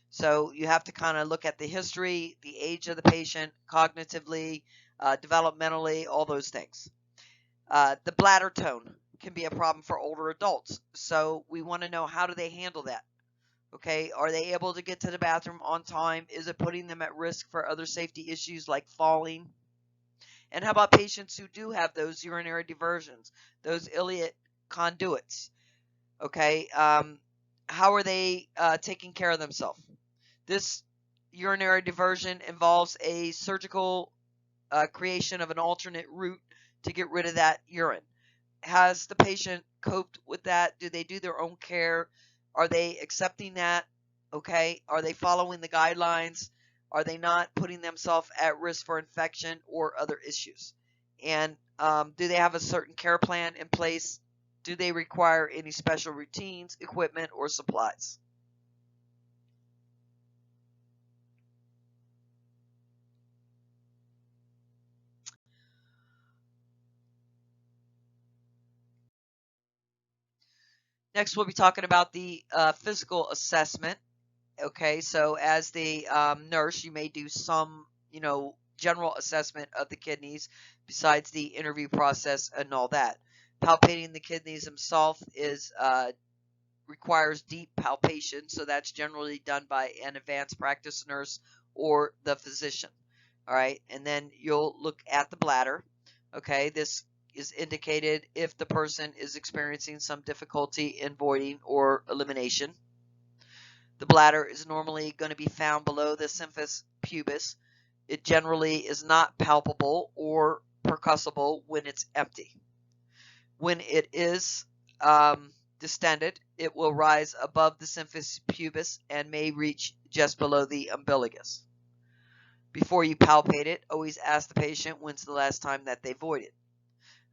So you have to kind of look at the history, the age of the patient, cognitively, developmentally, all those things. The bladder tone can be a problem for older adults. So we want to know, how do they handle that? Okay, are they able to get to the bathroom on time? Is it putting them at risk for other safety issues like falling? And how about patients who do have those urinary diversions, those ileal conduits? Okay, how are they taking care of themselves? This urinary diversion involves a surgical creation of an alternate route to get rid of that urine. Has the patient coped with that? Do they do their own care? Are they accepting that? Okay. Are they following the guidelines? Are they not putting themselves at risk for infection or other issues? And do they have a certain care plan in place? Do they require any special routines, equipment, or supplies? Next, we'll be talking about the physical assessment. Okay, so as the nurse, you may do some, general assessment of the kidneys besides the interview process and all that. Palpating the kidneys themselves requires deep palpation, so that's generally done by an advanced practice nurse or the physician. All right, and then you'll look at the bladder. Okay, this is indicated if the person is experiencing some difficulty in voiding or elimination. The bladder is normally going to be found below the symphysis pubis. It generally is not palpable or percussible when it's empty. When it is distended, it will rise above the symphysis pubis and may reach just below the umbilicus. Before you palpate it, always ask the patient when's the last time that they voided.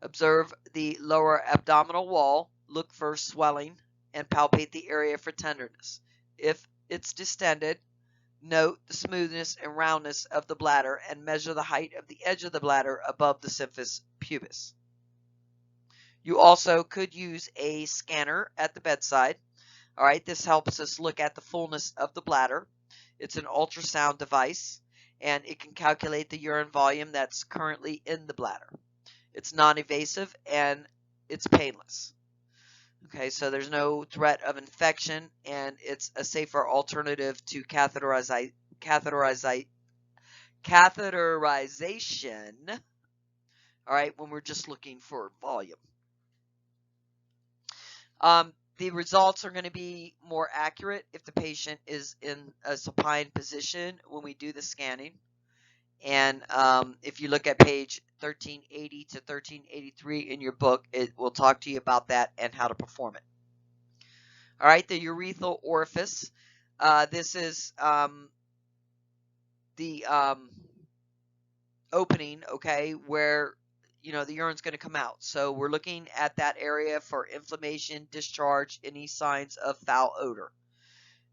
Observe the lower abdominal wall, look for swelling, and palpate the area for tenderness. If it's distended, note the smoothness and roundness of the bladder and measure the height of the edge of the bladder above the symphysis pubis. You also could use a scanner at the bedside. All right, this helps us look at the fullness of the bladder. It's an ultrasound device, and it can calculate the urine volume that's currently in the bladder. It's non-invasive and it's painless. Okay, so there's no threat of infection, and it's a safer alternative to catheterization. All right, when we're just looking for volume. The results are going to be more accurate if the patient is in a supine position when we do the scanning. And if you look at page 1380 to 1383 in your book, it will talk to you about that and how to perform it. All right, the urethral orifice. This is the opening, okay, where the urine's going to come out. So we're looking at that area for inflammation, discharge, any signs of foul odor.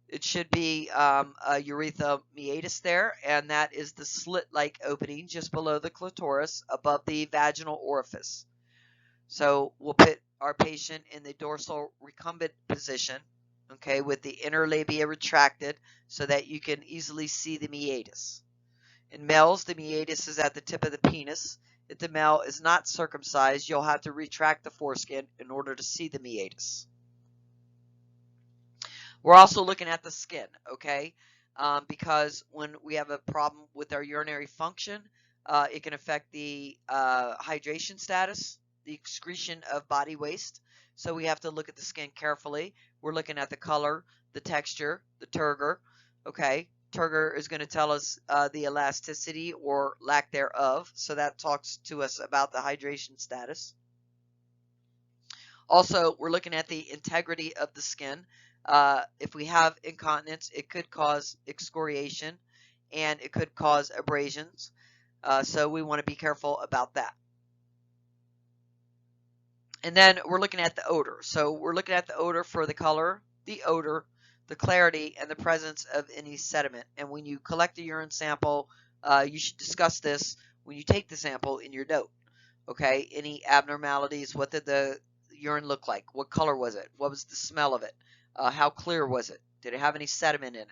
It should be a urethra meatus there, and that is the slit-like opening just below the clitoris above the vaginal orifice. So we'll put our patient in the dorsal recumbent position, okay, with the inner labia retracted so that you can easily see the meatus. In males, the meatus is at the tip of the penis. If the male is not circumcised, you'll have to retract the foreskin in order to see the meatus. We're also looking at the skin, okay, because when we have a problem with our urinary function, it can affect the hydration status, the excretion of body waste. So we have to look at the skin carefully. We're looking at the color, the texture, the turgor, okay. Turgor is going to tell us the elasticity or lack thereof. So that talks to us about the hydration status. Also, we're looking at the integrity of the skin. If we have incontinence, it could cause excoriation and it could cause abrasions. So we want to be careful about that. And then we're looking at the odor. So we're looking at the odor for the color, the odor, the clarity, and the presence of any sediment. And when you collect a urine sample, you should discuss this when you take the sample in your note. Okay, any abnormalities? What did the urine look like? What color was it? What was the smell of it? How clear was it? Did it have any sediment in it?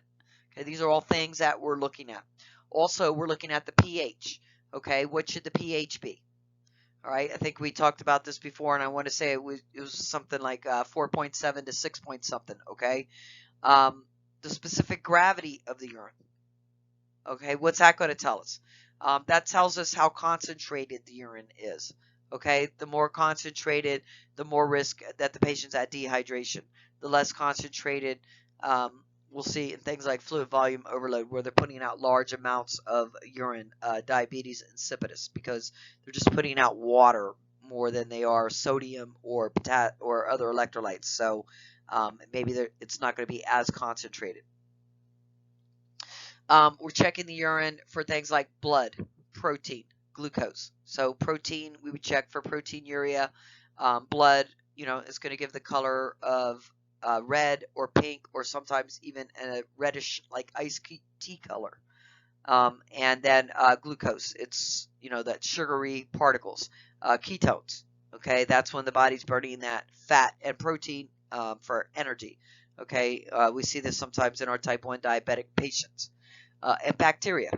Okay, these are all things that we're looking at. Also, we're looking at the pH. Okay, what should the pH be? All right, I think we talked about this before, and I want to say it was something like 4.7 to 6 point something. Okay. The specific gravity of the urine. Okay, what's that going to tell us? That tells us how concentrated the urine is. Okay, the more concentrated, the more risk that the patient's at dehydration. The less concentrated, we'll see in things like fluid volume overload, where they're putting out large amounts of urine, diabetes insipidus, because they're just putting out water more than they are sodium or other electrolytes. So maybe it's not going to be as concentrated. We're checking the urine for things like blood, protein, glucose. So protein, we would check for proteinuria. Blood, is going to give the color of red or pink, or sometimes even a reddish like iced tea color. And then glucose, it's that sugary particles. Ketones, okay, that's when the body's burning that fat and protein for energy. Okay, we see this sometimes in our type 1 diabetic patients. And bacteria.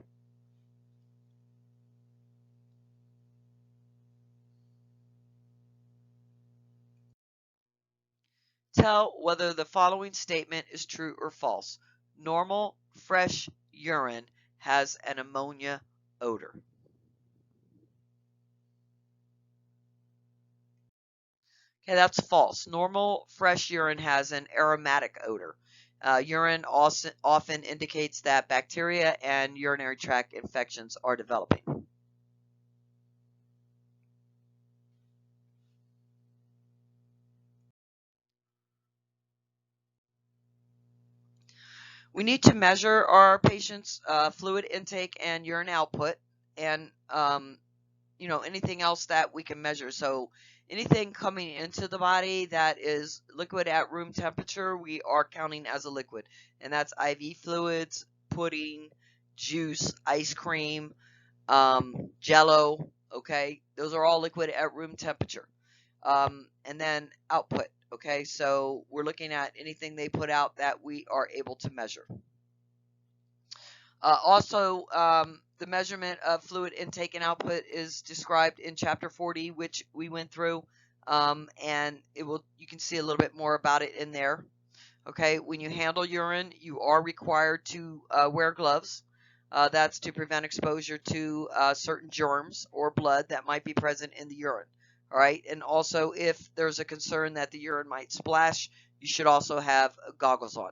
Tell whether the following statement is true or false. Normal, fresh urine has an ammonia odor. Okay, that's false. Normal, fresh urine has an aromatic odor. Urine also often indicates that bacteria and urinary tract infections are developing. We need to measure our patient's fluid intake and urine output, and anything else that we can measure. So anything coming into the body that is liquid at room temperature, we are counting as a liquid, and that's IV fluids, pudding, juice, ice cream, Jello. Okay, those are all liquid at room temperature. And then output. Okay, so we're looking at anything they put out that we are able to measure. Also, the measurement of fluid intake and output is described in chapter 40, which we went through, and you can see a little bit more about it in there. Okay, when you handle urine, you are required to wear gloves. That's to prevent exposure to certain germs or blood that might be present in the urine. All right, and also if there's a concern that the urine might splash, you should also have goggles on.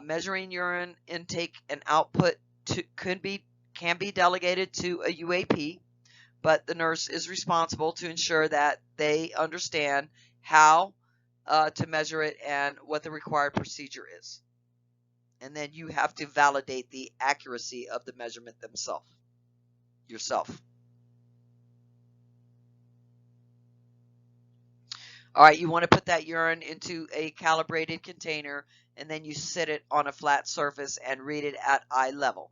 Measuring urine intake and output can be delegated to a UAP, but the nurse is responsible to ensure that they understand how to measure it and what the required procedure is. And then you have to validate the accuracy of the measurement yourself. All right, you want to put that urine into a calibrated container, and then you sit it on a flat surface and read it at eye level.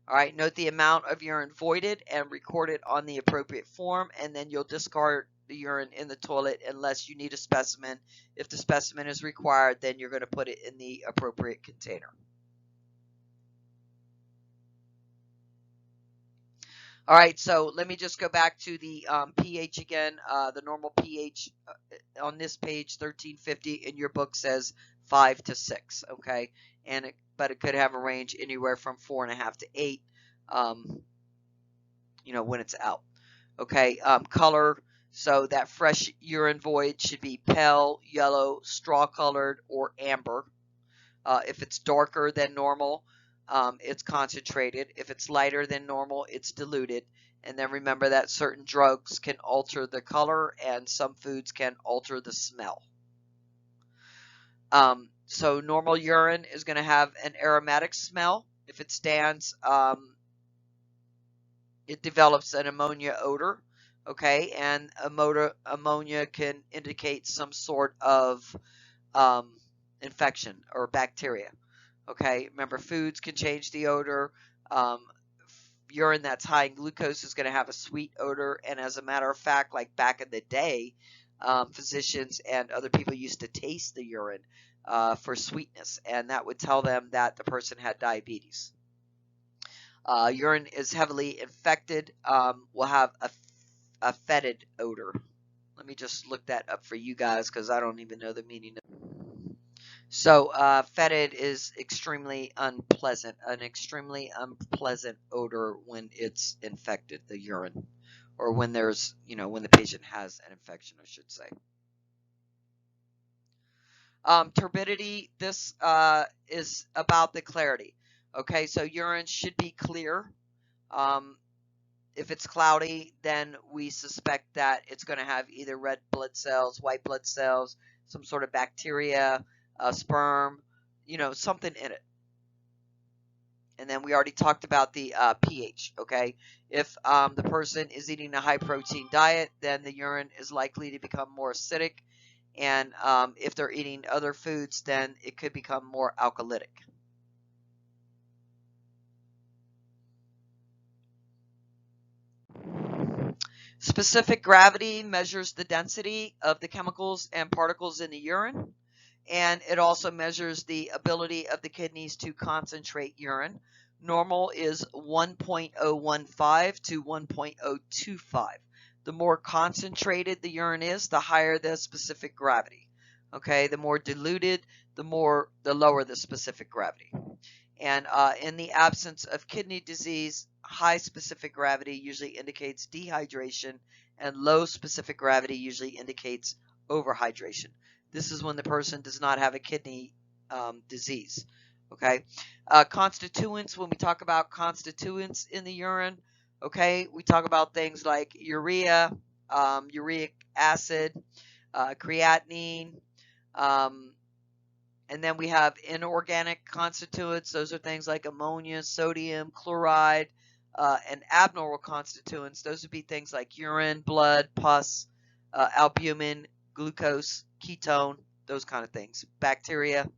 All right, note the amount of urine voided and record it on the appropriate form, and then you'll discard the urine in the toilet unless you need a specimen. If the specimen is required, then you're going to put it in the appropriate container. All right, so let me just go back to the pH again. The normal pH on this page, 1350, in your book says 5 to 6, okay? But it could have a range anywhere from 4.5 to 8, when it's out. Okay, color. So that fresh urine void should be pale, yellow, straw-colored, or amber. If it's darker than normal, it's concentrated. If it's lighter than normal, it's diluted. And then remember that certain drugs can alter the color and some foods can alter the smell. So normal urine is going to have an aromatic smell. If it stands, it develops an ammonia odor. Okay, and ammonia can indicate some sort of infection or bacteria. Okay, remember foods can change the odor. Urine that's high in glucose is going to have a sweet odor, and as a matter of fact, like back in the day, physicians and other people used to taste the urine for sweetness, and that would tell them that the person had diabetes. Urine is heavily infected, will have a fetid odor. Let me just look that up for you guys because I don't even know the meaning of it. So fetid is extremely unpleasant, an extremely unpleasant odor when it's infected, the urine, or when there's, when the patient has an infection, I should say. Turbidity, this is about the clarity. Okay, so urine should be clear. If it's cloudy, then we suspect that it's going to have either red blood cells, white blood cells, some sort of bacteria, sperm, something in it. And then we already talked about the pH, okay? If the person is eating a high-protein diet, then the urine is likely to become more acidic. And if they're eating other foods, then it could become more alkalytic. Specific gravity measures the density of the chemicals and particles in the urine, and it also measures the ability of the kidneys to concentrate urine. Normal is 1.015 to 1.025. The more concentrated the urine is, the higher the specific gravity. Okay, the more diluted, the lower the specific gravity. And in the absence of kidney disease, high specific gravity usually indicates dehydration, and low specific gravity usually indicates overhydration. This is when the person does not have a kidney disease. Okay, constituents. When we talk about constituents in the urine, okay, we talk about things like urea, uric acid, creatinine, and And then we have inorganic constituents. Those are things like ammonia, sodium, chloride, and abnormal constituents. Those would be things like urine, blood, pus, albumin, glucose, ketone, those kind of things. Bacteria.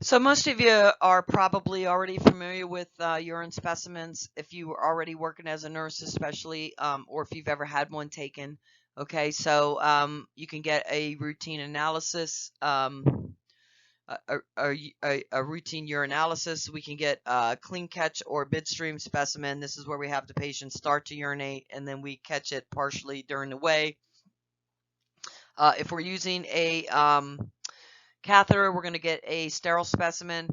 So most of you are probably already familiar with urine specimens if you were already working as a nurse, especially, or if you've ever had one taken. Okay, so you can get a routine analysis, a routine urinalysis. We can get a clean catch or midstream specimen. This is where we have the patient start to urinate and then we catch it partially during the way. If we're using a catheter, we're going to get a sterile specimen.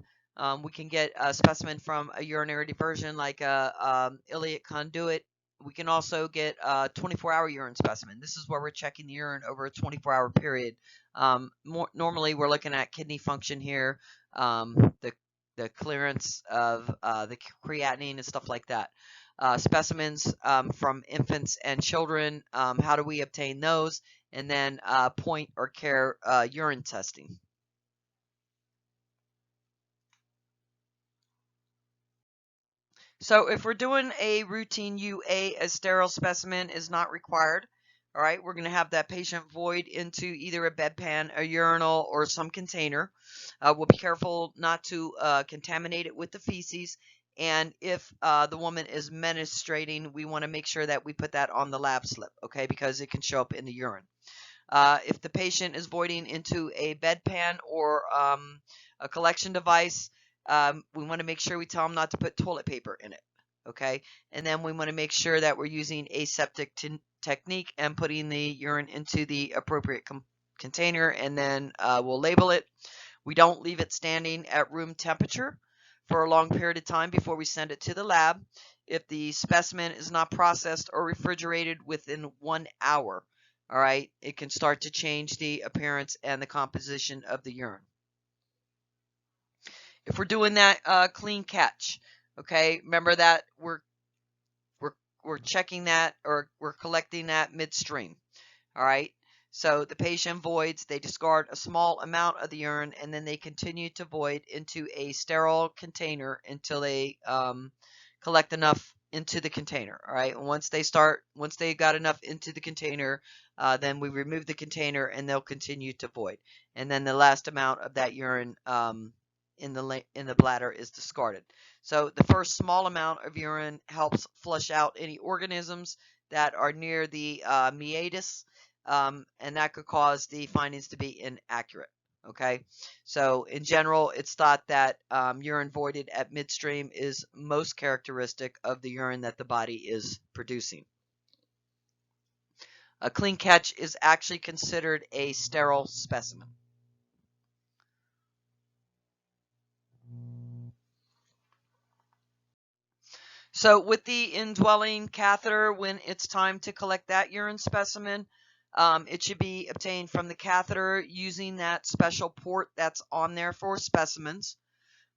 We can get a specimen from a urinary diversion like a iliac conduit. We can also get a 24-hour urine specimen. This is where we're checking the urine over a 24-hour period. Normally, we're looking at kidney function here, the clearance of the creatinine and stuff like that. Specimens from infants and children, how do we obtain those? And then point or care urine testing. So if we're doing a routine UA, a sterile specimen is not required. All right, we're going to have that patient void into either a bedpan, a urinal, or some container. We'll be careful not to contaminate it with the feces. And if the woman is menstruating, we want to make sure that we put that on the lab slip, okay, because it can show up in the urine. If the patient is voiding into a bedpan or a collection device, we want to make sure we tell them not to put toilet paper in it, okay? And then we want to make sure that we're using aseptic technique and putting the urine into the appropriate container, and then we'll label it. We don't leave it standing at room temperature for a long period of time before we send it to the lab. If the specimen is not processed or refrigerated within 1 hour, all right, it can start to change the appearance and the composition of the urine. If we're doing that clean catch, okay, remember that we're checking that, or we're collecting that midstream. All right, so the patient voids, they discard a small amount of the urine, and then they continue to void into a sterile container until they collect enough into the container. All right, and once they got enough into the container, then we remove the container and they'll continue to void, and then the last amount of that urine in the bladder is discarded. So the first small amount of urine helps flush out any organisms that are near the meatus, and that could cause the findings to be inaccurate. Okay, so in general, it's thought that urine voided at midstream is most characteristic of the urine that the body is producing. A clean catch is actually considered a sterile specimen. So with the indwelling catheter, when it's time to collect that urine specimen, it should be obtained from the catheter using that special port that's on there for specimens.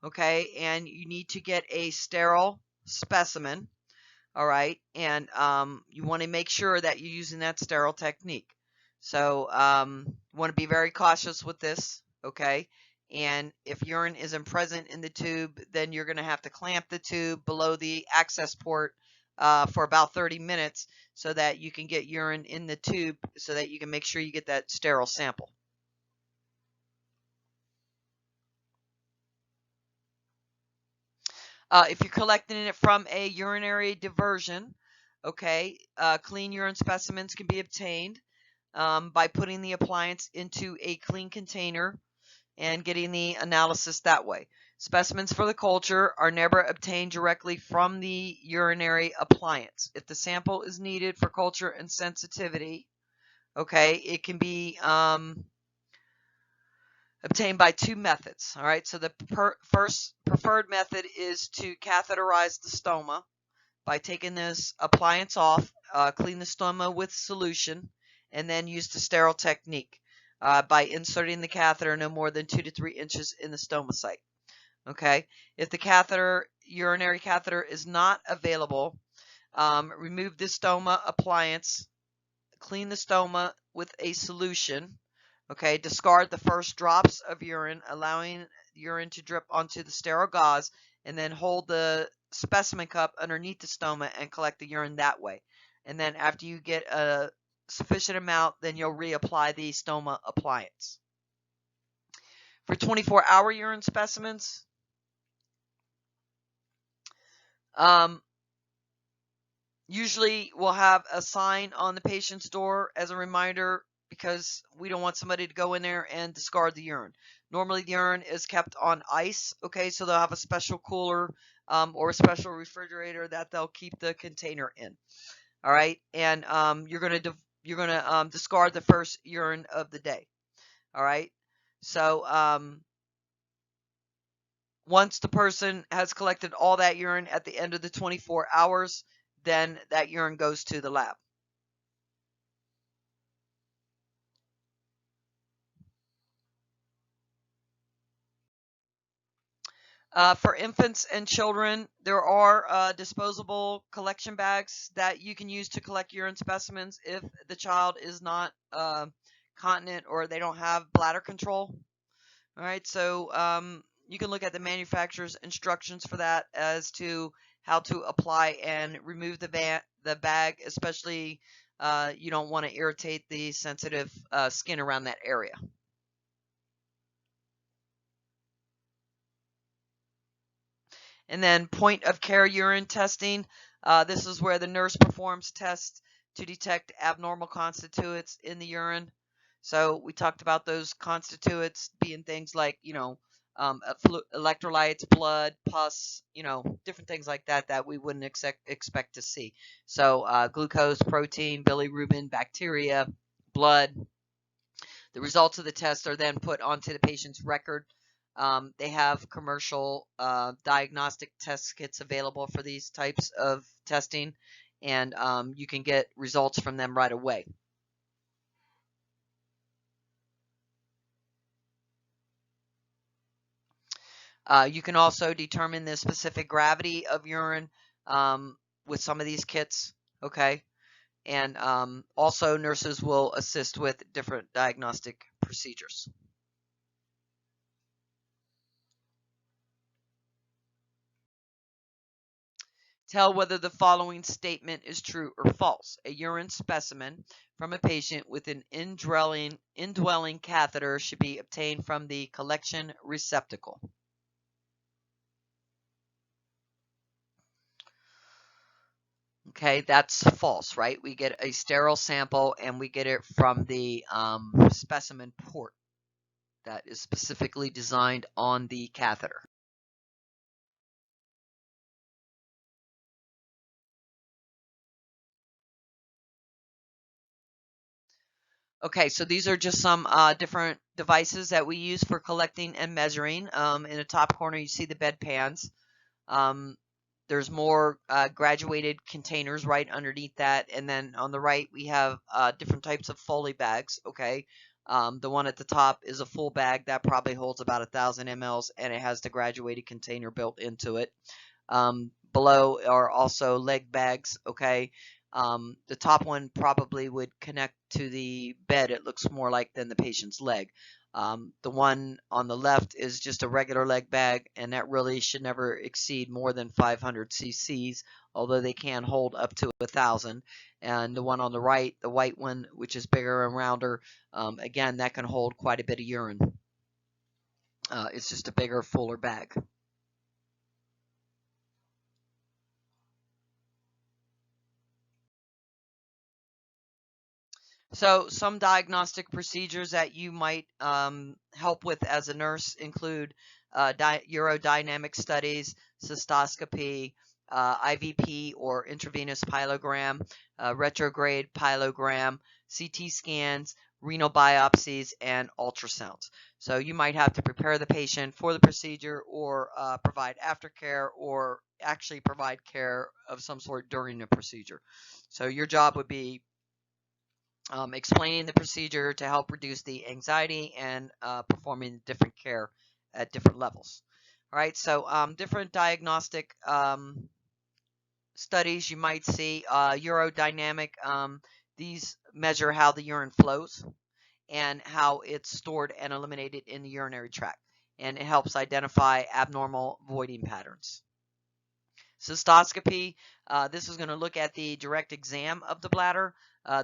Okay, and you need to get a sterile specimen. All right, and you want to make sure that you're using that sterile technique. So you want to be very cautious with this. Okay, and if urine isn't present in the tube, then you're going to have to clamp the tube below the access port for about 30 minutes so that you can get urine in the tube, so that you can make sure you get that sterile sample. If you're collecting it from a urinary diversion, okay, clean urine specimens can be obtained by putting the appliance into a clean container and getting the analysis that way. Specimens for the culture are never obtained directly from the urinary appliance. If the sample is needed for culture and sensitivity, okay, it can be obtained by two methods. All right, so the first preferred method is to catheterize the stoma by taking this appliance off, clean the stoma with solution, and then use the sterile technique by inserting the catheter no more than 2 to 3 inches in the stoma site. Okay, if the catheter urinary catheter is not available, remove the stoma appliance, clean the stoma with a solution. Okay, discard the first drops of urine, allowing urine to drip onto the sterile gauze, and then hold the specimen cup underneath the stoma and collect the urine that way. And then after you get a sufficient amount, then you'll reapply the stoma appliance. For 24-hour urine specimens, usually we'll have a sign on the patient's door as a reminder, because we don't want somebody to go in there and discard the urine. Normally the urine is kept on ice, okay, so they'll have a special cooler or a special refrigerator that they'll keep the container in. All right, and you're gonna discard the first urine of the day. All right, so once the person has collected all that urine at the end of the 24 hours, then that urine goes to the lab. For infants and children, there are disposable collection bags that you can use to collect urine specimens if the child is not continent or they don't have bladder control. All right, so you can look at the manufacturer's instructions for that as to how to apply and remove the bag, especially you don't want to irritate the sensitive skin around that area. And then point of care urine testing. This is where the nurse performs tests to detect abnormal constituents in the urine. So we talked about those constituents being things like, electrolytes, blood, pus, different things like that that we wouldn't expect to see. So glucose, protein, bilirubin, bacteria, blood. The results of the test are then put onto the patient's record. They have commercial diagnostic test kits available for these types of testing, and you can get results from them right away. You can also determine the specific gravity of urine with some of these kits, okay? And also nurses will assist with different diagnostic procedures. Tell whether the following statement is true or false. A urine specimen from a patient with an indwelling catheter should be obtained from the collection receptacle. Okay, that's false, right? We get a sterile sample and we get it from the specimen port that is specifically designed on the catheter. Okay, so these are just some different devices that we use for collecting and measuring. In the top corner, you see the bed pans. There's more graduated containers right underneath that. And then on the right, we have different types of Foley bags, okay? The one at the top is a full bag that probably holds about 1,000 mLs, and it has the graduated container built into it. Below are also leg bags, okay? The top one probably would connect to the bed, it looks more like, than the patient's leg. The one on the left is just a regular leg bag, and that really should never exceed more than 500 cc's, although they can hold up to 1,000. And the one on the right, the white one, which is bigger and rounder, again, that can hold quite a bit of urine. It's just a bigger, fuller bag. So some diagnostic procedures that you might help with as a nurse include urodynamic studies, cystoscopy, IVP or intravenous pyelogram, retrograde pyelogram, CT scans, renal biopsies, and ultrasounds. So you might have to prepare the patient for the procedure or provide aftercare or actually provide care of some sort during the procedure. So your job would be explaining the procedure to help reduce the anxiety and performing different care at different levels. All right, so different diagnostic studies you might see. Urodynamic, these measure how the urine flows and how it's stored and eliminated in the urinary tract, and it helps identify abnormal voiding patterns. Cystoscopy, this is going to look at the direct exam of the bladder,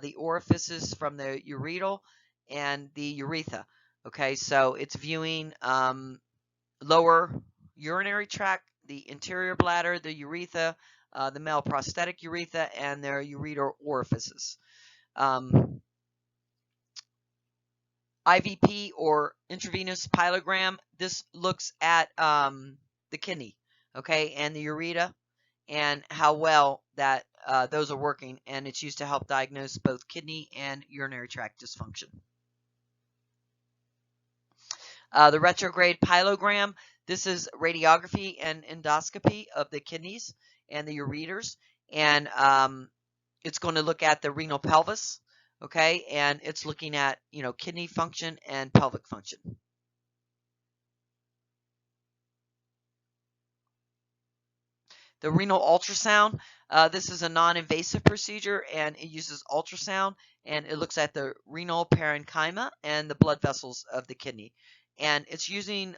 the orifices from the ureter and the urethra. Okay, so it's viewing lower urinary tract, the interior bladder, the urethra, the male prosthetic urethra, and their ureter orifices. IVP, or intravenous pyelogram, this looks at the kidney, okay, and the urethra, and how well that those are working, and it's used to help diagnose both kidney and urinary tract dysfunction. The retrograde pyelogram, this is radiography and endoscopy of the kidneys and the ureters, and it's going to look at the renal pelvis, okay, and it's looking at, kidney function and pelvic function. The renal ultrasound, this is a non-invasive procedure, and it uses ultrasound, and it looks at the renal parenchyma and the blood vessels of the kidney. And it's using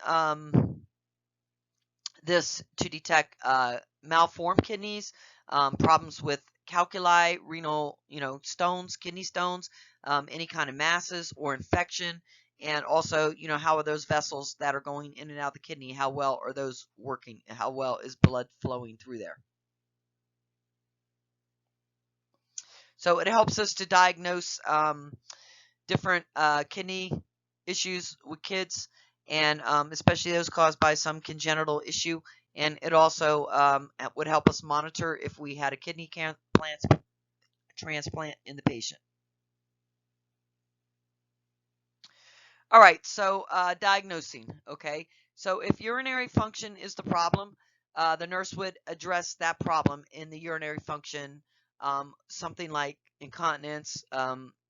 this to detect malformed kidneys, problems with calculi, renal, stones, kidney stones, any kind of masses or infection, and also, how are those vessels that are going in and out of the kidney, how well are those working? How well is blood flowing through there? So it helps us to diagnose different kidney issues with kids, and especially those caused by some congenital issue. And it also would help us monitor if we had a kidney transplant in the patient. All right, so diagnosing, okay? So if urinary function is the problem, the nurse would address that problem in the urinary function, something like incontinence,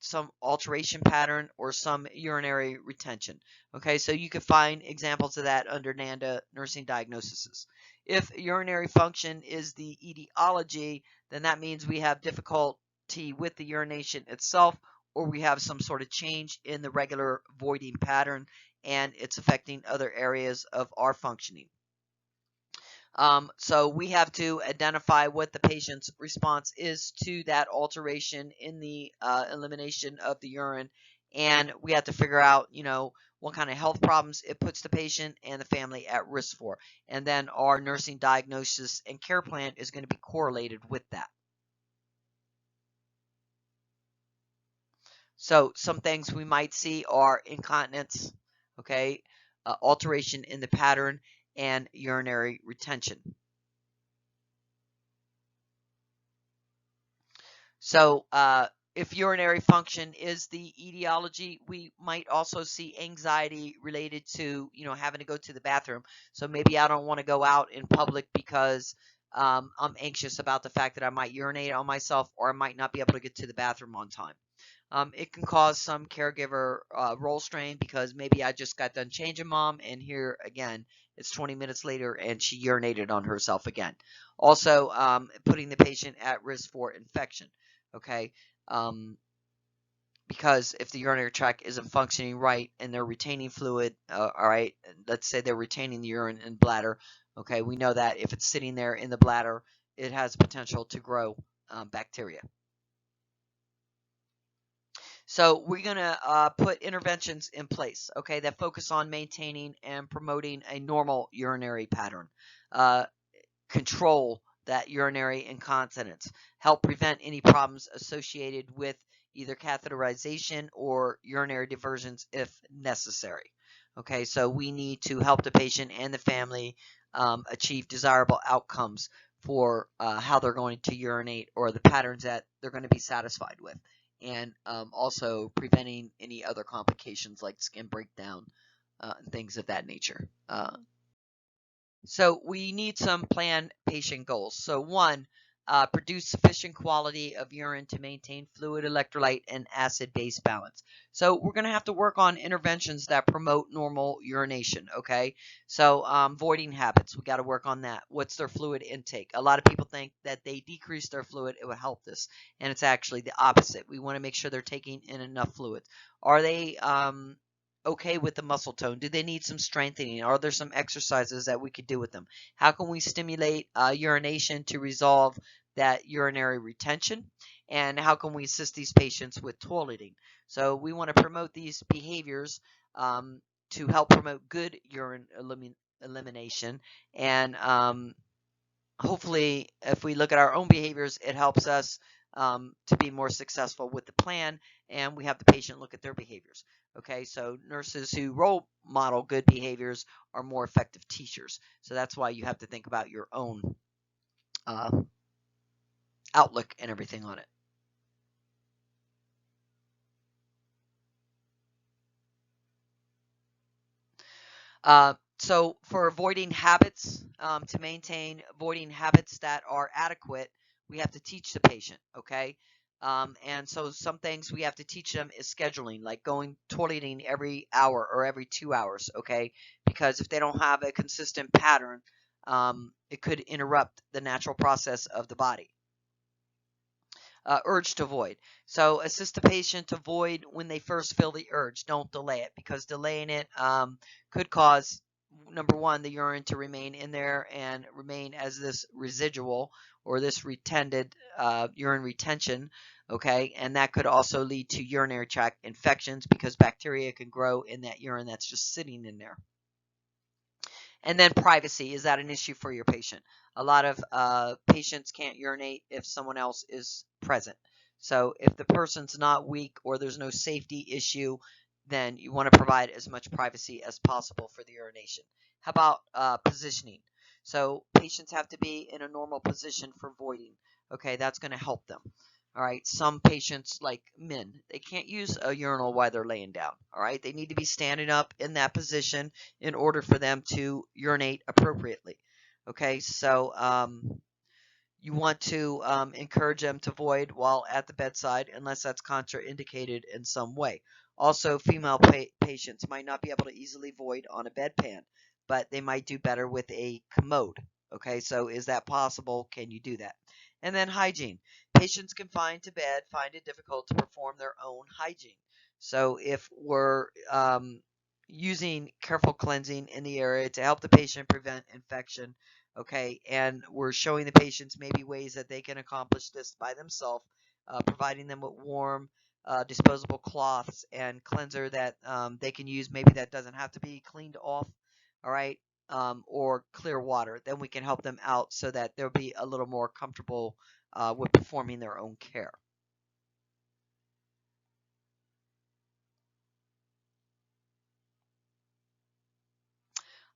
some alteration pattern, or some urinary retention. Okay, so you could find examples of that under NANDA nursing diagnoses. If urinary function is the etiology, then that means we have difficulty with the urination itself, or we have some sort of change in the regular voiding pattern, and it's affecting other areas of our functioning. So we have to identify what the patient's response is to that alteration in the elimination of the urine, and we have to figure out, what kind of health problems it puts the patient and the family at risk for. And then our nursing diagnosis and care plan is going to be correlated with that. So some things we might see are incontinence, okay, alteration in the pattern, and urinary retention. So if urinary function is the etiology, we might also see anxiety related to, having to go to the bathroom. So maybe I don't want to go out in public because I'm anxious about the fact that I might urinate on myself, or I might not be able to get to the bathroom on time. It can cause some caregiver role strain, because maybe I just got done changing mom, and here again, it's 20 minutes later and she urinated on herself again. Also, putting the patient at risk for infection, okay? Because if the urinary tract isn't functioning right and they're retaining fluid, all right, let's say they're retaining the urine in bladder, okay, we know that if it's sitting there in the bladder, it has potential to grow bacteria. So we're going to put interventions in place, okay, that focus on maintaining and promoting a normal urinary pattern, control that urinary incontinence, help prevent any problems associated with either catheterization or urinary diversions if necessary. Okay, so we need to help the patient and the family achieve desirable outcomes for how they're going to urinate, or the patterns that they're going to be satisfied with, and also preventing any other complications like skin breakdown and things of that nature. So we need some planned patient goals. So one, produce sufficient quality of urine to maintain fluid, electrolyte, and acid-base balance. So we're going to have to work on interventions that promote normal urination, okay? So voiding habits, we got to work on that. What's their fluid intake? A lot of people think that they decrease their fluid, it will help this, and it's actually the opposite. We want to make sure they're taking in enough fluid. Are they okay with the muscle tone? Do they need some strengthening? Are there some exercises that we could do with them? How can we stimulate urination to resolve that urinary retention? And how can we assist these patients with toileting? So we want to promote these behaviors to help promote good urine elimination. And hopefully, if we look at our own behaviors, it helps us to be more successful with the plan, and we have the patient look at their behaviors. Okay, so nurses who role model good behaviors are more effective teachers. So that's why you have to think about your own outlook and everything on it. So for avoiding habits, to maintain avoiding habits that are adequate, we have to teach the patient, okay? And so some things we have to teach them is scheduling, like going toileting every hour or every 2 hours, okay? Because if they don't have a consistent pattern, it could interrupt the natural process of the body. Urge to void. So assist the patient to void when they first feel the urge. Don't delay it, because delaying it could cause, number one, the urine to remain in there and remain as this residual or this retended urine retention, okay? And that could also lead to urinary tract infections, because bacteria can grow in that urine that's just sitting in there. And then privacy, is that an issue for your patient? A lot of patients can't urinate if someone else is present. So if the person's not weak or there's no safety issue, then you want to provide as much privacy as possible for the urination. How about positioning? So patients have to be in a normal position for voiding. Okay, that's going to help them. All right, some patients, like men, they can't use a urinal while they're laying down. All right, they need to be standing up in that position in order for them to urinate appropriately. Okay, so you want to encourage them to void while at the bedside, unless that's contraindicated in some way. Also, female patients might not be able to easily void on a bedpan, but they might do better with a commode. Okay, so is that possible? Can you do that? And then hygiene. Patients can find it difficult to perform their own hygiene. So if we're using careful cleansing in the area to help the patient prevent infection, okay, and we're showing the patients maybe ways that they can accomplish this by themselves, providing them with warm disposable cloths and cleanser that they can use, maybe that doesn't have to be cleaned off, all right, or clear water, then we can help them out so that they'll be a little more comfortable with performing their own care.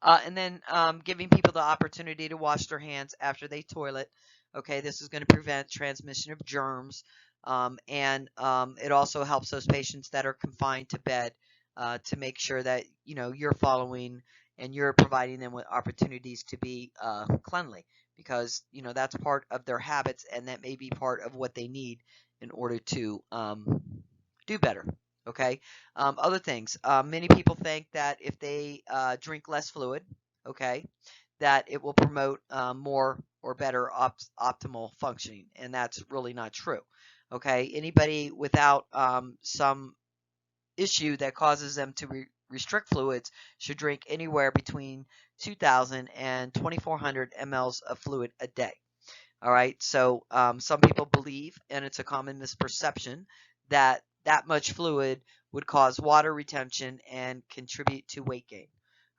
And then giving people the opportunity to wash their hands after they toilet. Okay, this is going to prevent transmission of germs. And it also helps those patients that are confined to bed to make sure that, you know, you're following and you're providing them with opportunities to be cleanly, because, you know, that's part of their habits, and that may be part of what they need in order to do better. Okay. Other things. Many people think that if they drink less fluid, okay, that it will promote more or better optimal functioning, and that's really not true. Okay. Anybody without some issue that causes them to restrict fluids should drink anywhere between 2,000 and 2,400 mLs of fluid a day. All right. So some people believe, and it's a common misperception, that that much fluid would cause water retention and contribute to weight gain.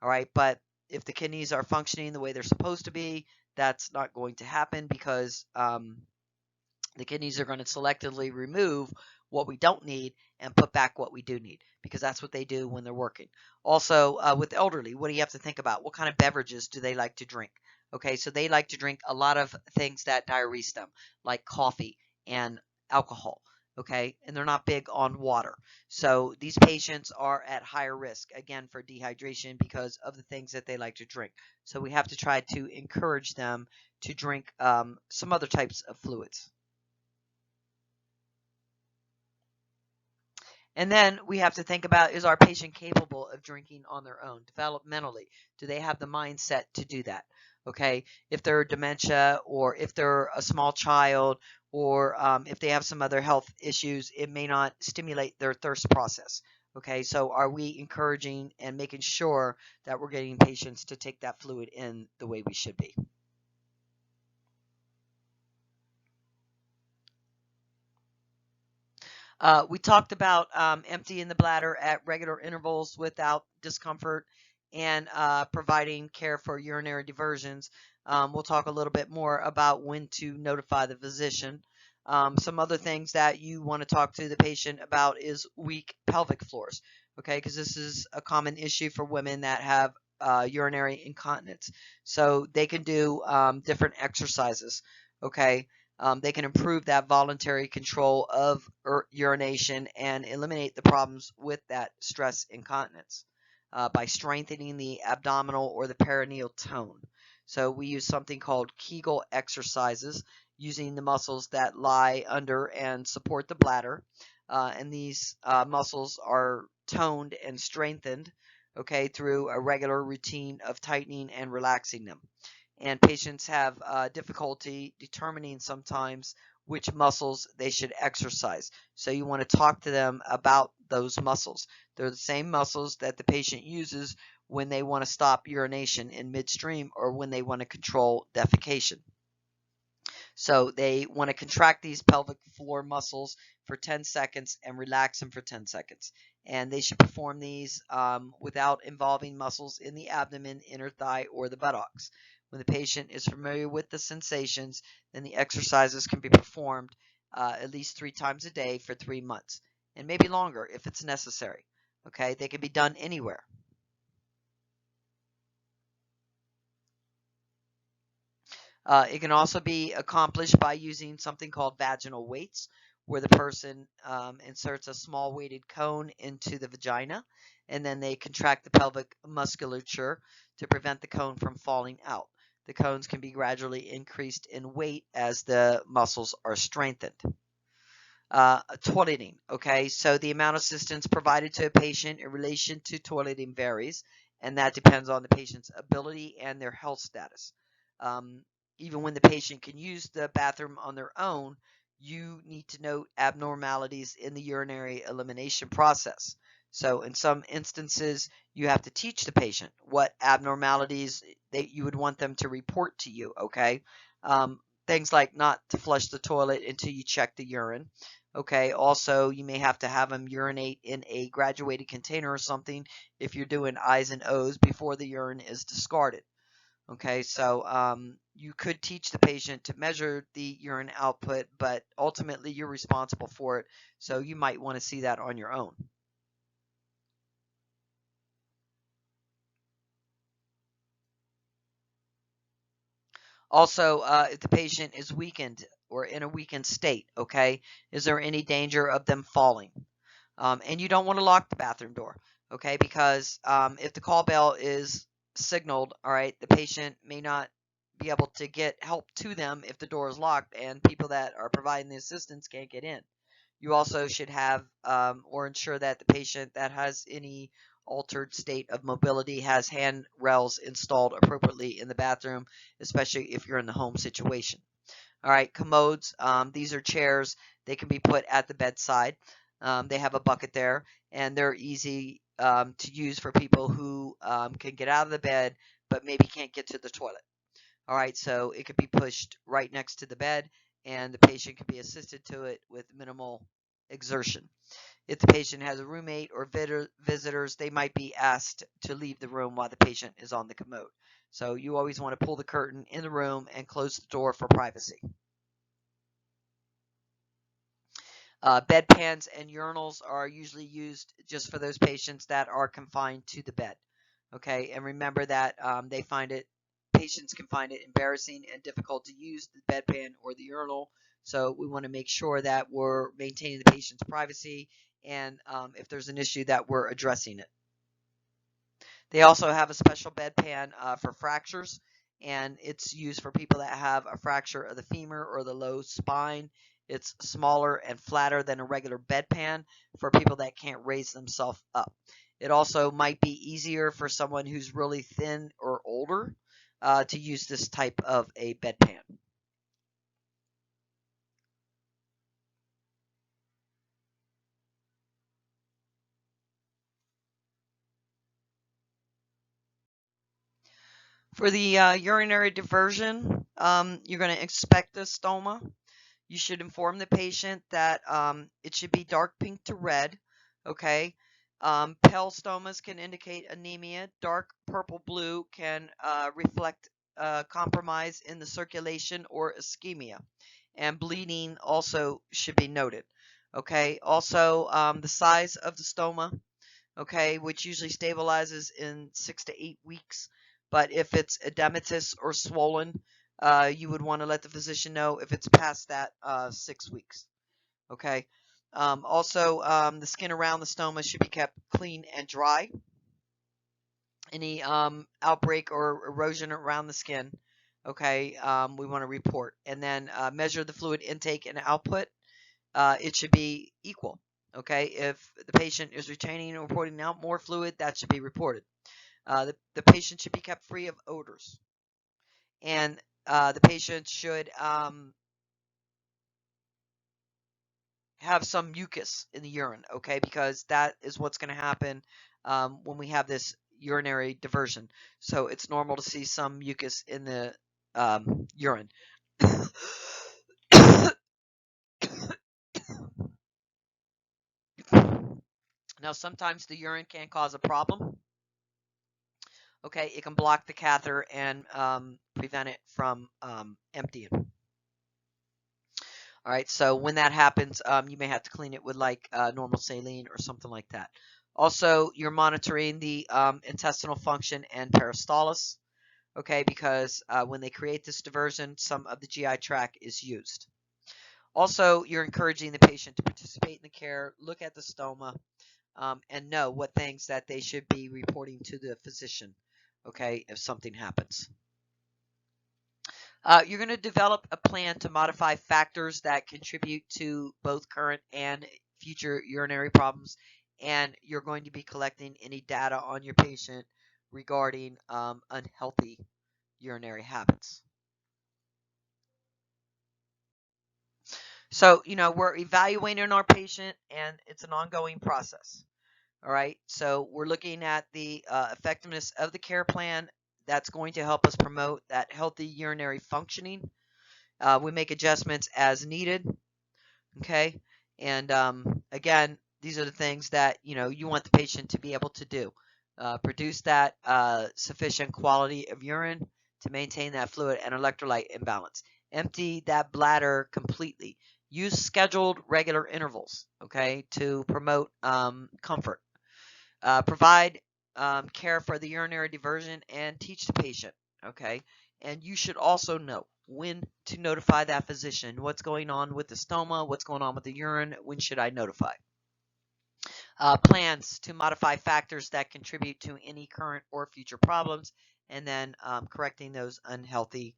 All right. But if the kidneys are functioning the way they're supposed to be, that's not going to happen, because the kidneys are going to selectively remove what we don't need and put back what we do need, because that's what they do when they're working. Also, with elderly, what do you have to think about? What kind of beverages do they like to drink? Okay, so they like to drink a lot of things that diurese them, like coffee and alcohol. okay, and they're not big on water. So these patients are at higher risk, again, for dehydration because of the things that they like to drink. So we have to try to encourage them to drink some other types of fluids. And then we have to think about, is our patient capable of drinking on their own developmentally? Do they have the mindset to do that? Okay, if they're dementia or if they're a small child or if they have some other health issues, it may not stimulate their thirst process. Okay, so are we encouraging and making sure that we're getting patients to take that fluid in the way we should be? We talked about emptying the bladder at regular intervals without discomfort and providing care for urinary diversions. We'll talk a little bit more about when to notify the physician. Some other things that you want to talk to the patient about is weak pelvic floors, okay, because this is a common issue for women that have urinary incontinence. So they can do different exercises, okay. They can improve that voluntary control of urination and eliminate the problems with that stress incontinence by strengthening the abdominal or the perineal tone. So we use something called Kegel exercises, using the muscles that lie under and support the bladder. And these muscles are toned and strengthened, okay, through a regular routine of tightening and relaxing them. And patients have difficulty determining sometimes which muscles they should exercise. So you want to talk to them about those muscles. They're the same muscles that the patient uses when they want to stop urination in midstream or when they want to control defecation. So they want to contract these pelvic floor muscles for 10 seconds and relax them for 10 seconds. And they should perform these without involving muscles in the abdomen, inner thigh, or the buttocks. When the patient is familiar with the sensations, then the exercises can be performed at least 3 times a day for 3 months, and maybe longer if it's necessary. Okay, they can be done anywhere. It can also be accomplished by using something called vaginal weights, where the person inserts a small weighted cone into the vagina, and then they contract the pelvic musculature to prevent the cone from falling out. The cones can be gradually increased in weight as the muscles are strengthened. Toileting, okay, so the amount of assistance provided to a patient in relation to toileting varies, and that depends on the patient's ability and their health status. Um, Even when the patient can use the bathroom on their own, you need to note abnormalities in the urinary elimination process. So in some instances, you have to teach the patient what abnormalities that you would want them to report to you, okay? Things like not to flush the toilet until you check the urine. Okay, also you may have to have them urinate in a graduated container or something if you're doing I's and O's before the urine is discarded. Okay, so you could teach the patient to measure the urine output, but ultimately you're responsible for it, so you might want to see that on your own. Also, if the patient is weakened or in a weakened state, okay, is there any danger of them falling? And you don't want to lock the bathroom door, okay, because if the call bell is signaled, all right, the patient may not be able to get help to them if the door is locked and people that are providing the assistance can't get in. You also should have or ensure that the patient that has any altered state of mobility has handrails installed appropriately in the bathroom, especially if you're in the home situation. All right, commodes. These are chairs. They can be put at the bedside. They have a bucket there, and they're easy to use for people who can get out of the bed but maybe can't get to the toilet. All right, so it could be pushed right next to the bed, and the patient can be assisted to it with minimal exertion. If the patient has a roommate or visitors, they might be asked to leave the room while the patient is on the commode. So you always want to pull the curtain in the room and close the door for privacy. Bedpans and urinals are usually used just for those patients that are confined to the bed. Okay, and remember that patients can find it embarrassing and difficult to use the bedpan or the urinal So we want to make sure that we're maintaining the patient's privacy, and if there's an issue, that we're addressing it. They also have a special bedpan for fractures, and it's used for people that have a fracture of the femur or the low spine. It's smaller and flatter than a regular bedpan for people that can't raise themselves up. It also might be easier for someone who's really thin or older to use this type of a bedpan. For the urinary diversion, you're going to inspect the stoma. You should inform the patient that it should be dark pink to red. Okay. Pale stomas can indicate anemia. Dark purple blue can reflect compromise in the circulation or ischemia. And bleeding also should be noted. Okay. Also, the size of the stoma, okay, which usually stabilizes in 6 to 8 weeks. But if it's edematous or swollen, you would want to let the physician know if it's past that 6 weeks. Okay. Also, the skin around the stoma should be kept clean and dry. Any outbreak or erosion around the skin, okay, we want to report. And then measure the fluid intake and output. It should be equal. Okay, if the patient is retaining or reporting out more fluid, that should be reported. The patient should be kept free of odors, and the patient should have some mucus in the urine, okay, because that is what's going to happen when we have this urinary diversion. So it's normal to see some mucus in the urine. Now, sometimes the urine can cause a problem. Okay, it can block the catheter and prevent it from emptying. All right, so when that happens, you may have to clean it with like normal saline or something like that. Also, you're monitoring the intestinal function and peristalsis, okay, because when they create this diversion, some of the GI tract is used. Also, you're encouraging the patient to participate in the care, look at the stoma, and know what things that they should be reporting to the physician, okay, if something happens. You're going to develop a plan to modify factors that contribute to both current and future urinary problems, and you're going to be collecting any data on your patient regarding unhealthy urinary habits. So, we're evaluating our patient, and it's an ongoing process. All right, so we're looking at the effectiveness of the care plan that's going to help us promote that healthy urinary functioning. We make adjustments as needed, okay? And again, these are the things that you want the patient to be able to do. Produce that sufficient quality of urine to maintain that fluid and electrolyte imbalance. Empty that bladder completely. Use scheduled regular intervals, okay, to promote comfort. Provide care for the urinary diversion and teach the patient, okay? And you should also know when to notify that physician. What's going on with the stoma? What's going on with the urine? When should I notify? Plans to modify factors that contribute to any current or future problems, and then correcting those unhealthy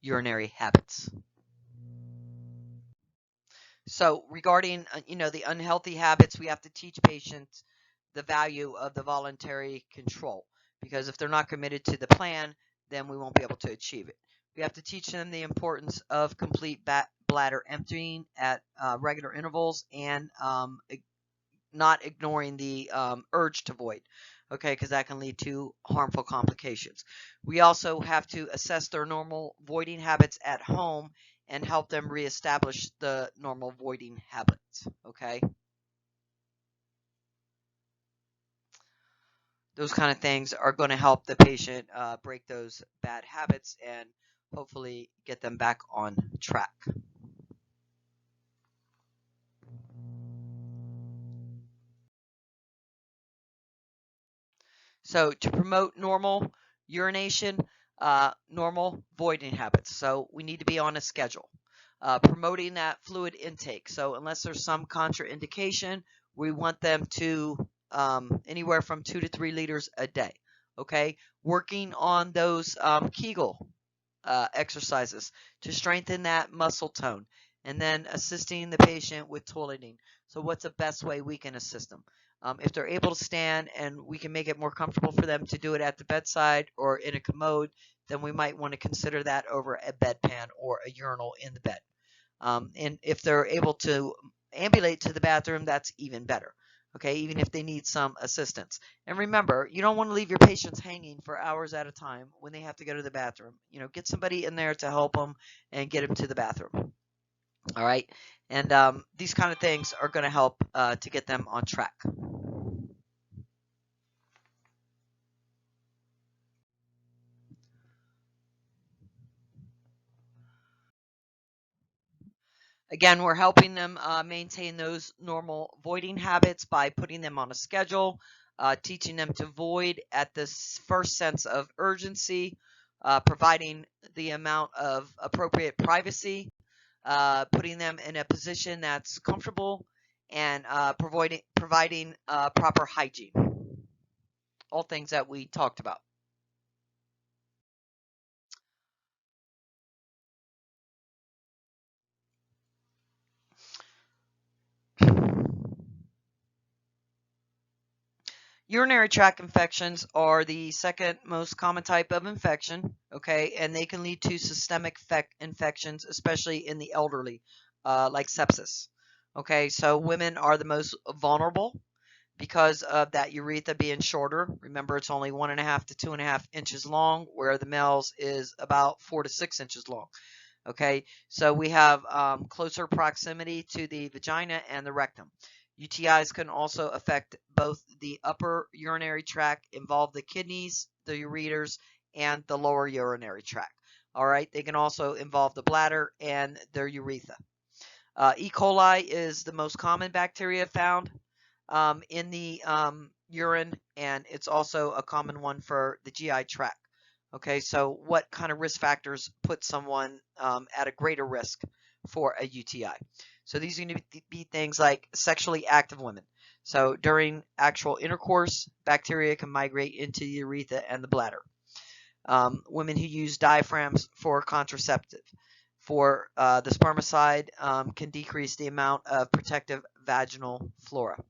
urinary habits. So regarding, the unhealthy habits, we have to teach patients the value of the voluntary control, because if they're not committed to the plan, then we won't be able to achieve it. We have to teach them the importance of complete bladder emptying at regular intervals, and not ignoring the urge to void, okay, because that can lead to harmful complications. We also have to assess their normal voiding habits at home and help them reestablish the normal voiding habits, okay? Those kind of things are going to help the patient break those bad habits and hopefully get them back on track. So to promote normal urination, normal voiding habits. So we need to be on a schedule. promoting that fluid intake. So unless there's some contraindication, we want them to anywhere from 2 to 3 liters a day. Okay, working on those Kegel exercises to strengthen that muscle tone, and then assisting the patient with toileting. So what's the best way we can assist them? If they're able to stand and we can make it more comfortable for them to do it at the bedside or in a commode, then we might want to consider that over a bedpan or a urinal in the bed. And if they're able to ambulate to the bathroom, that's even better. Okay, even if they need some assistance. And remember, you don't want to leave your patients hanging for hours at a time when they have to go to the bathroom. Get somebody in there to help them and get them to the bathroom. All right, and these kind of things are going to help to get them on track. Again, we're helping them maintain those normal voiding habits by putting them on a schedule, teaching them to void at this first sense of urgency, providing the amount of appropriate privacy, putting them in a position that's comfortable, and providing proper hygiene. All things that we talked about. Urinary tract infections are the second most common type of infection, okay, and they can lead to systemic infections, especially in the elderly, like sepsis. Okay, so women are the most vulnerable because of that urethra being shorter. Remember, it's only 1.5 to 2.5 inches long, where the males is about 4 to 6 inches long. Okay, so we have closer proximity to the vagina and the rectum. UTIs can also affect both the upper urinary tract, involve the kidneys, the ureters, and the lower urinary tract. All right, they can also involve the bladder and their urethra. E. coli is the most common bacteria found in the urine, and it's also a common one for the GI tract. Okay, so what kind of risk factors put someone at a greater risk for a UTI? So these are going to be things like sexually active women. So during actual intercourse, bacteria can migrate into the urethra and the bladder. Women who use diaphragms for contraceptive. For the spermicide can decrease the amount of protective vaginal flora.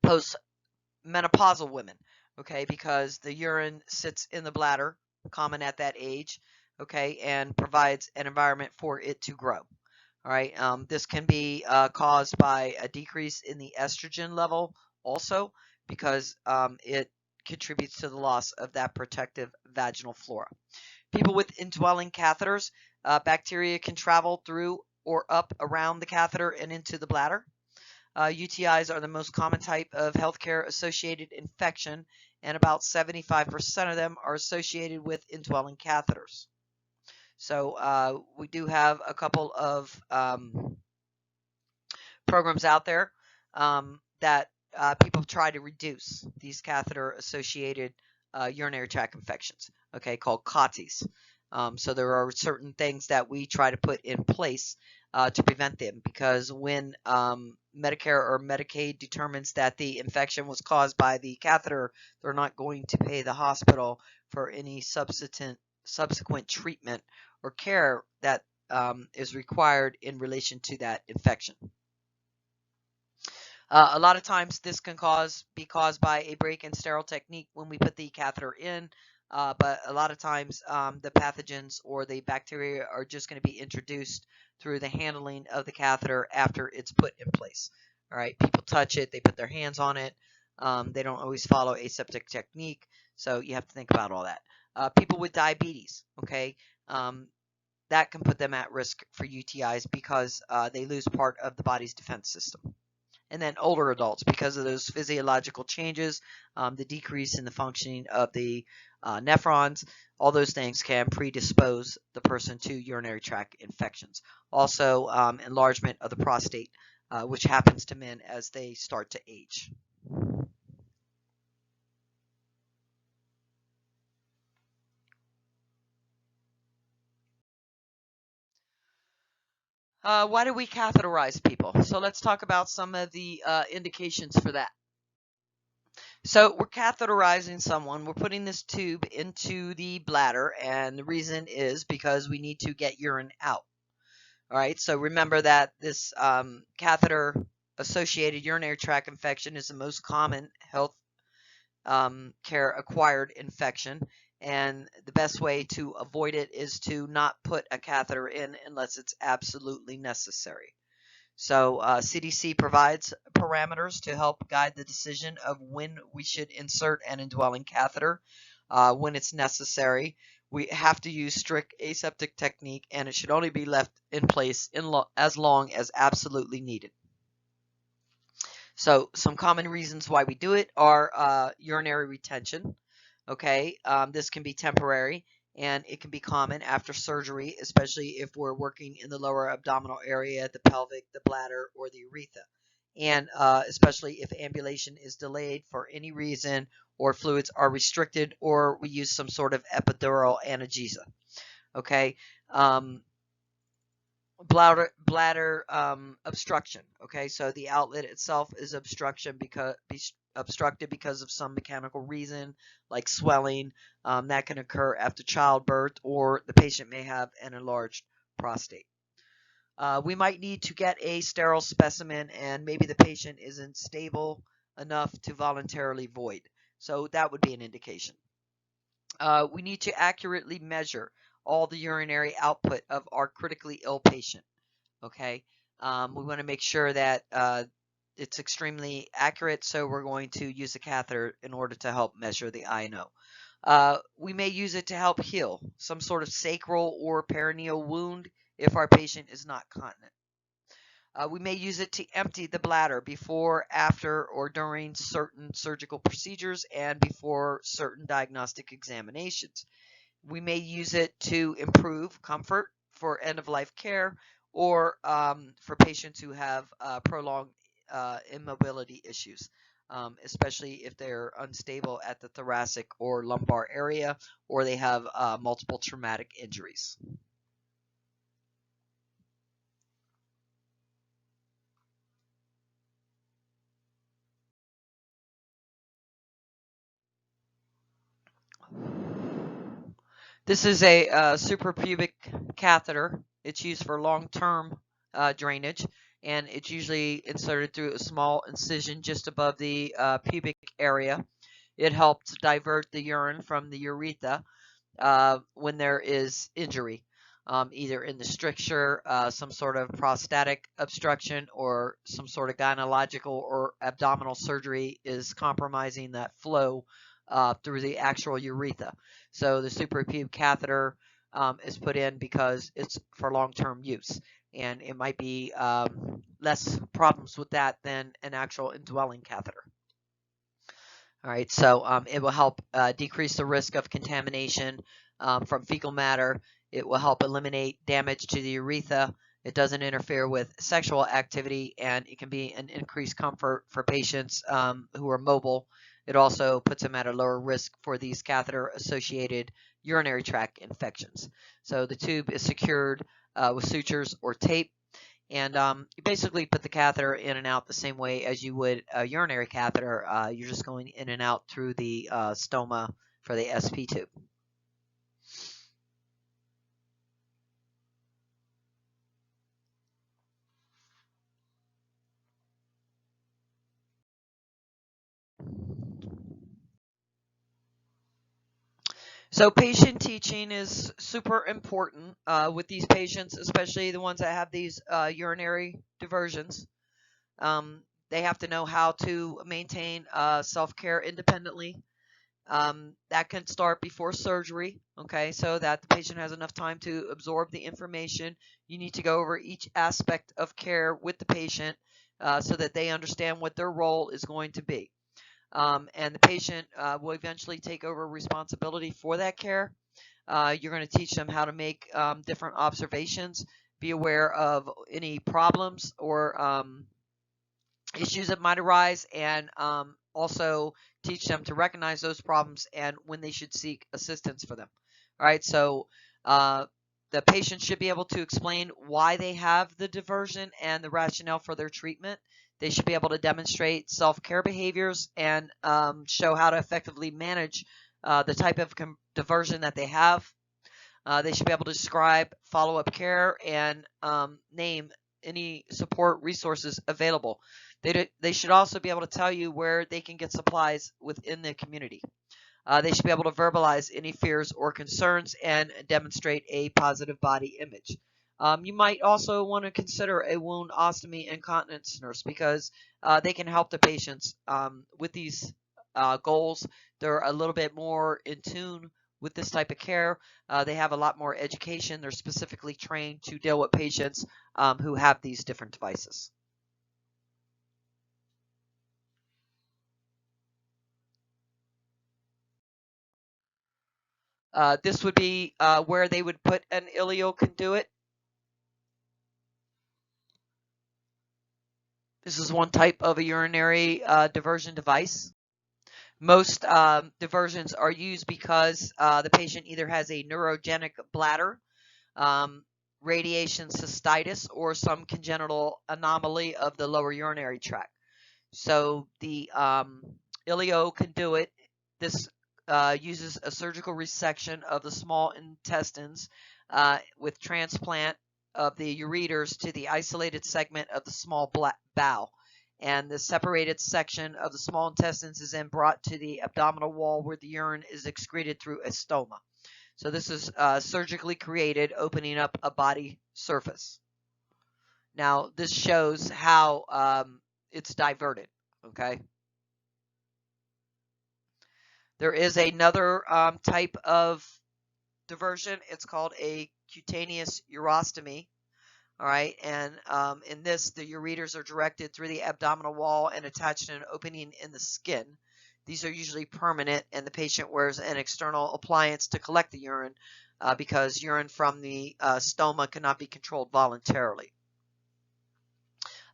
Postmenopausal women, okay, because the urine sits in the bladder, common at that age, okay, and provides an environment for it to grow. All right, this can be caused by a decrease in the estrogen level also, because it contributes to the loss of that protective vaginal flora. People with indwelling catheters, bacteria can travel through or up around the catheter and into the bladder. UTIs are the most common type of healthcare associated infection, and about 75% of them are associated with indwelling catheters. So we do have a couple of programs out there that people try to reduce these catheter-associated urinary tract infections, okay, called COTIs. So there are certain things that we try to put in place to prevent them, because when Medicare or Medicaid determines that the infection was caused by the catheter, they're not going to pay the hospital for any subsequent treatment or care that is required in relation to that infection. A lot of times this can be caused by a break and sterile technique when we put the catheter in, but a lot of times the pathogens or the bacteria are just going to be introduced through the handling of the catheter after it's put in place. All right, people touch it, they put their hands on it, they don't always follow aseptic technique, so you have to think about all that. People with diabetes, okay, that can put them at risk for UTIs because they lose part of the body's defense system. And then older adults, because of those physiological changes, the decrease in the functioning of the nephrons, all those things can predispose the person to urinary tract infections. Also, enlargement of the prostate, which happens to men as they start to age. Why do we catheterize people? So let's talk about some of the indications for that. So we're catheterizing someone. We're putting this tube into the bladder, and the reason is because we need to get urine out. All right, so remember that this catheter-associated urinary tract infection is the most common health care acquired infection, and the best way to avoid it is to not put a catheter in unless it's absolutely necessary. So CDC provides parameters to help guide the decision of when we should insert an indwelling catheter. When it's necessary, we have to use strict aseptic technique, and it should only be left in place as long as absolutely needed. So some common reasons why we do it are urinary retention. Okay, this can be temporary, and it can be common after surgery, especially if we're working in the lower abdominal area, the pelvic, the bladder, or the urethra. And especially if ambulation is delayed for any reason, or fluids are restricted, or we use some sort of epidural analgesia. Okay, bladder obstruction. Okay, so the outlet itself is obstructed because of some mechanical reason, like swelling. That can occur after childbirth, or the patient may have an enlarged prostate. We might need to get a sterile specimen, and maybe the patient isn't stable enough to voluntarily void. So that would be an indication. We need to accurately measure all the urinary output of our critically ill patient. Okay, we want to make sure that it's extremely accurate, so we're going to use a catheter in order to help measure the INO. We may use it to help heal some sort of sacral or perineal wound if our patient is not continent. We may use it to empty the bladder before, after, or during certain surgical procedures and before certain diagnostic examinations. We may use it to improve comfort for end-of-life care, or for patients who have prolonged immobility issues, especially if they're unstable at the thoracic or lumbar area, or they have multiple traumatic injuries. This is a suprapubic catheter. It's used for long-term drainage, and it's usually inserted through a small incision just above the pubic area. It helps divert the urine from the urethra when there is injury, either in the stricture, some sort of prostatic obstruction, or some sort of gynecological or abdominal surgery is compromising that flow through the actual urethra. So the suprapubic catheter is put in because it's for long-term use, and it might be less problems with that than an actual indwelling catheter. All right, so it will help decrease the risk of contamination from fecal matter. It will help eliminate damage to the urethra. It doesn't interfere with sexual activity, and it can be an increased comfort for patients who are mobile. It also puts them at a lower risk for these catheter-associated urinary tract infections. So the tube is secured with sutures or tape, and you basically put the catheter in and out the same way as you would a urinary catheter. You're just going in and out through the stoma for the SP tube. So patient teaching is super important with these patients, especially the ones that have these urinary diversions. They have to know how to maintain self-care independently. That can start before surgery, okay, so that the patient has enough time to absorb the information. You need to go over each aspect of care with the patient so that they understand what their role is going to be. And the patient will eventually take over responsibility for that care. You're going to teach them how to make different observations, be aware of any problems or issues that might arise, and also teach them to recognize those problems and when they should seek assistance for them. All right, so the The patient should be able to explain why they have the diversion and the rationale for their treatment. They should be able to demonstrate self-care behaviors and show how to effectively manage the type of diversion that they have. They should be able to describe follow-up care and name any support resources available. They should also be able to tell you where they can get supplies within the community. They should be able to verbalize any fears or concerns and demonstrate a positive body image. You might also want to consider a wound ostomy incontinence nurse because they can help the patients with these goals. They're a little bit more in tune with this type of care. They have a lot more education. They're specifically trained to deal with patients who have these different devices. This would be where they would put an ileoconduit. This is one type of a urinary diversion device. Most diversions are used because the patient either has a neurogenic bladder, radiation cystitis, or some congenital anomaly of the lower urinary tract. So the ileoconduit, this uses a surgical resection of the small intestines with transplant of the ureters to the isolated segment of the small bowel. And the separated section of the small intestines is then brought to the abdominal wall where the urine is excreted through a stoma. So this is surgically created, opening up a body surface. Now this shows how it's diverted, okay? There is another type of diversion. It's called a cutaneous urostomy. All right, and in this, the ureters are directed through the abdominal wall and attached to an opening in the skin. These are usually permanent, and the patient wears an external appliance to collect the urine because urine from the stoma cannot be controlled voluntarily.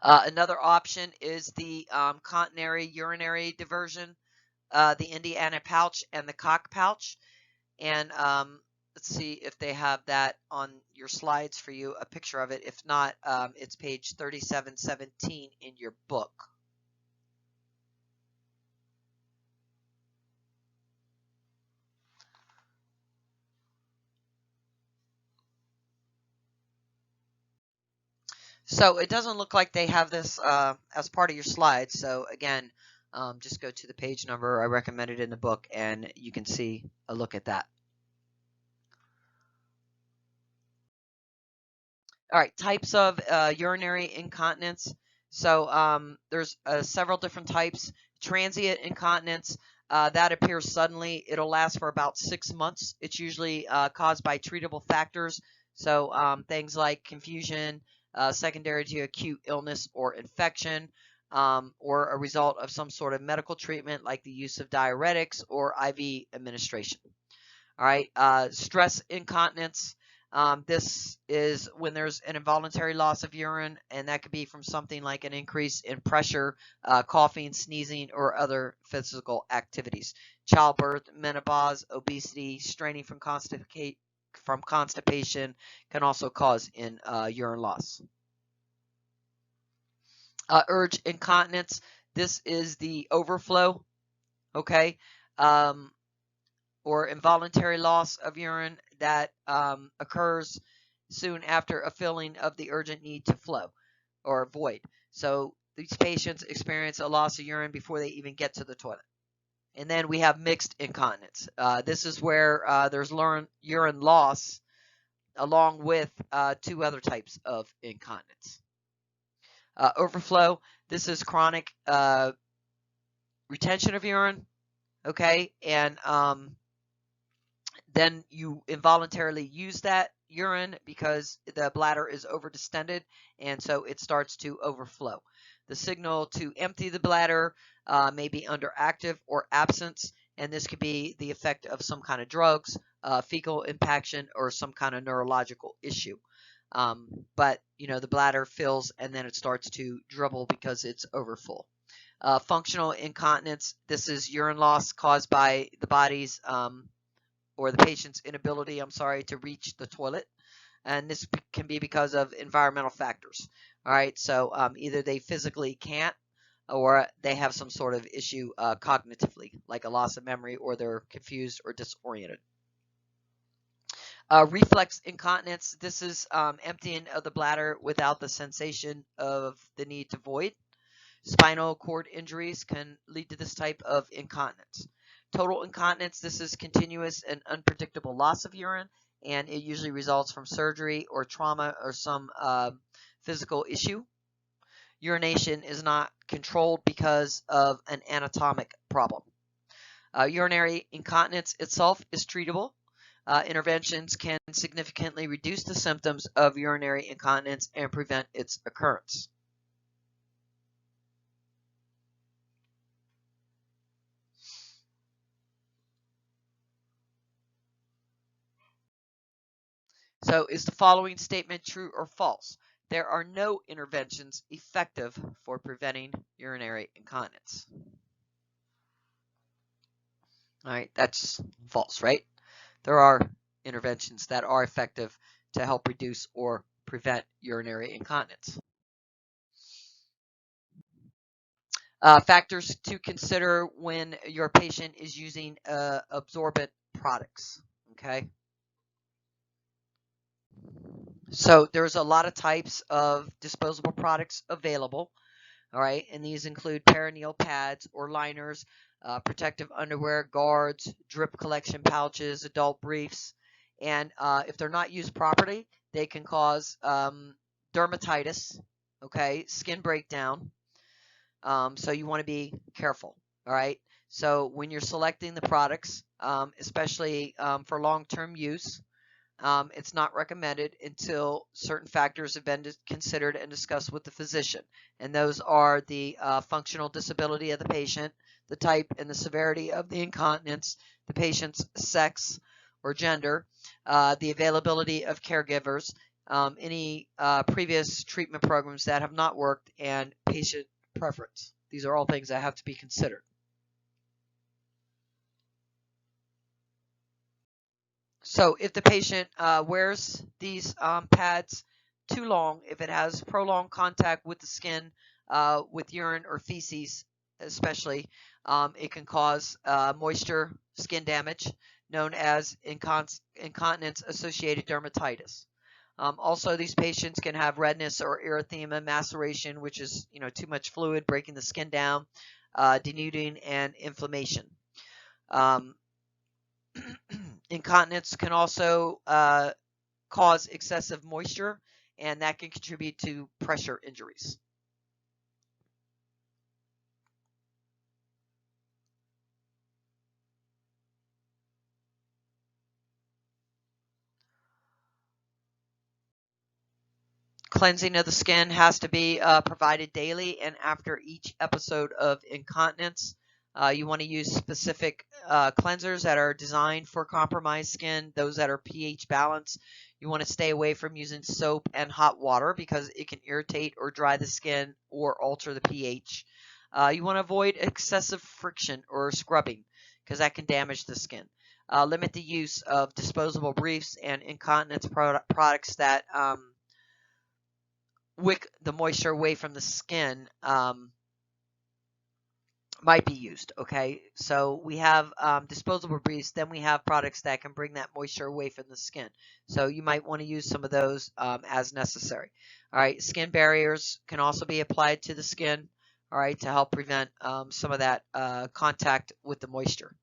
Another option is the continenary urinary diversion, the Indiana pouch, and the cock pouch. And let's see if they have that on your slides for you, a picture of it. If not, it's page 3717 in your book. So it doesn't look like they have this as part of your slides. So again, just go to the page number I recommended in the book and you can see a look at that. All right, types of urinary incontinence. So there's several different types. Transient incontinence, that appears suddenly. It'll last for about 6 months. It's usually caused by treatable factors. So things like confusion, secondary to acute illness or infection, or a result of some sort of medical treatment like the use of diuretics or IV administration. All right, stress incontinence. This is when there's an involuntary loss of urine, and that could be from something like an increase in pressure, coughing, sneezing, or other physical activities. Childbirth, menopause, obesity, straining from constipation can also cause urine loss. Urge incontinence. This is the overflow, okay, or involuntary loss of urine that occurs soon after a feeling of the urgent need to flow or void. So these patients experience a loss of urine before they even get to the toilet. And then we have mixed incontinence. This is where there's urine loss along with 2 other types of incontinence. Overflow, this is chronic retention of urine, okay, and then you involuntarily use that urine because the bladder is overdistended, and so it starts to overflow. The signal to empty the bladder may be underactive or absence, and this could be the effect of some kind of drugs, fecal impaction, or some kind of neurological issue. But the bladder fills and then it starts to dribble because it's overfull. Functional incontinence, this is urine loss caused by the body's or the patient's inability, to reach the toilet. and this can be because of environmental factors. All right, so either they physically can't, or they have some sort of issue cognitively, like a loss of memory, or they're confused or disoriented. Reflex incontinence, this is emptying of the bladder without the sensation of the need to void. Spinal cord injuries can lead to this type of incontinence. Total incontinence, this is continuous and unpredictable loss of urine, and it usually results from surgery or trauma or some physical issue. Urination is not controlled because of an anatomic problem. Urinary incontinence itself is treatable. Interventions can significantly reduce the symptoms of urinary incontinence and prevent its occurrence. So is the following statement true or false? There are no interventions effective for preventing urinary incontinence. All right, that's false, right? There are interventions that are effective to help reduce or prevent urinary incontinence. Factors to consider when your patient is using absorbent products, okay? So there's a lot of types of disposable products available, all right? And these include perineal pads or liners, protective underwear, guards, drip collection pouches, adult briefs. And if they're not used properly, they can cause dermatitis, okay, skin breakdown. So you want to be careful, all right? So when you're selecting the products, especially for long-term use, it's not recommended until certain factors have been considered and discussed with the physician. And those are the functional disability of the patient, the type and the severity of the incontinence, the patient's sex or gender, the availability of caregivers, any previous treatment programs that have not worked, and patient preference. These are all things that have to be considered. So if the patient wears these pads too long, if it has prolonged contact with the skin, with urine or feces especially, it can cause moisture skin damage known as incontinence-associated dermatitis. Also, these patients can have redness or erythema, maceration, which is too much fluid breaking the skin down, denuding, and inflammation. Incontinence can also cause excessive moisture, and that can contribute to pressure injuries. Cleansing of the skin has to be provided daily and after each episode of incontinence. You want to use specific cleansers that are designed for compromised skin, those that are pH balanced. You want to stay away from using soap and hot water because it can irritate or dry the skin or alter the pH. You want to avoid excessive friction or scrubbing because that can damage the skin. Limit the use of disposable briefs and incontinence products that wick the moisture away from the skin might be used, okay? So we have disposable briefs, then we have products that can bring that moisture away from the skin. So you might want to use some of those as necessary. All right, skin barriers can also be applied to the skin, all right, to help prevent some of that contact with the moisture.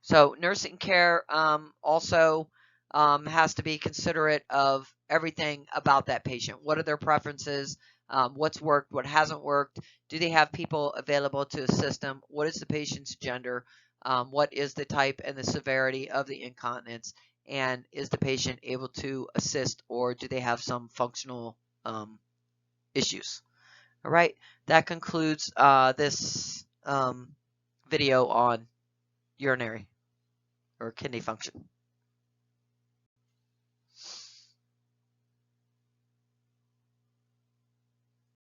So nursing care also has to be considerate of everything about that patient. What are their preferences? What's worked? What hasn't worked? Do they have people available to assist them? What is the patient's gender? What is the type and the severity of the incontinence? And is the patient able to assist, or do they have some functional issues? All right, that concludes this video on urinary or kidney function.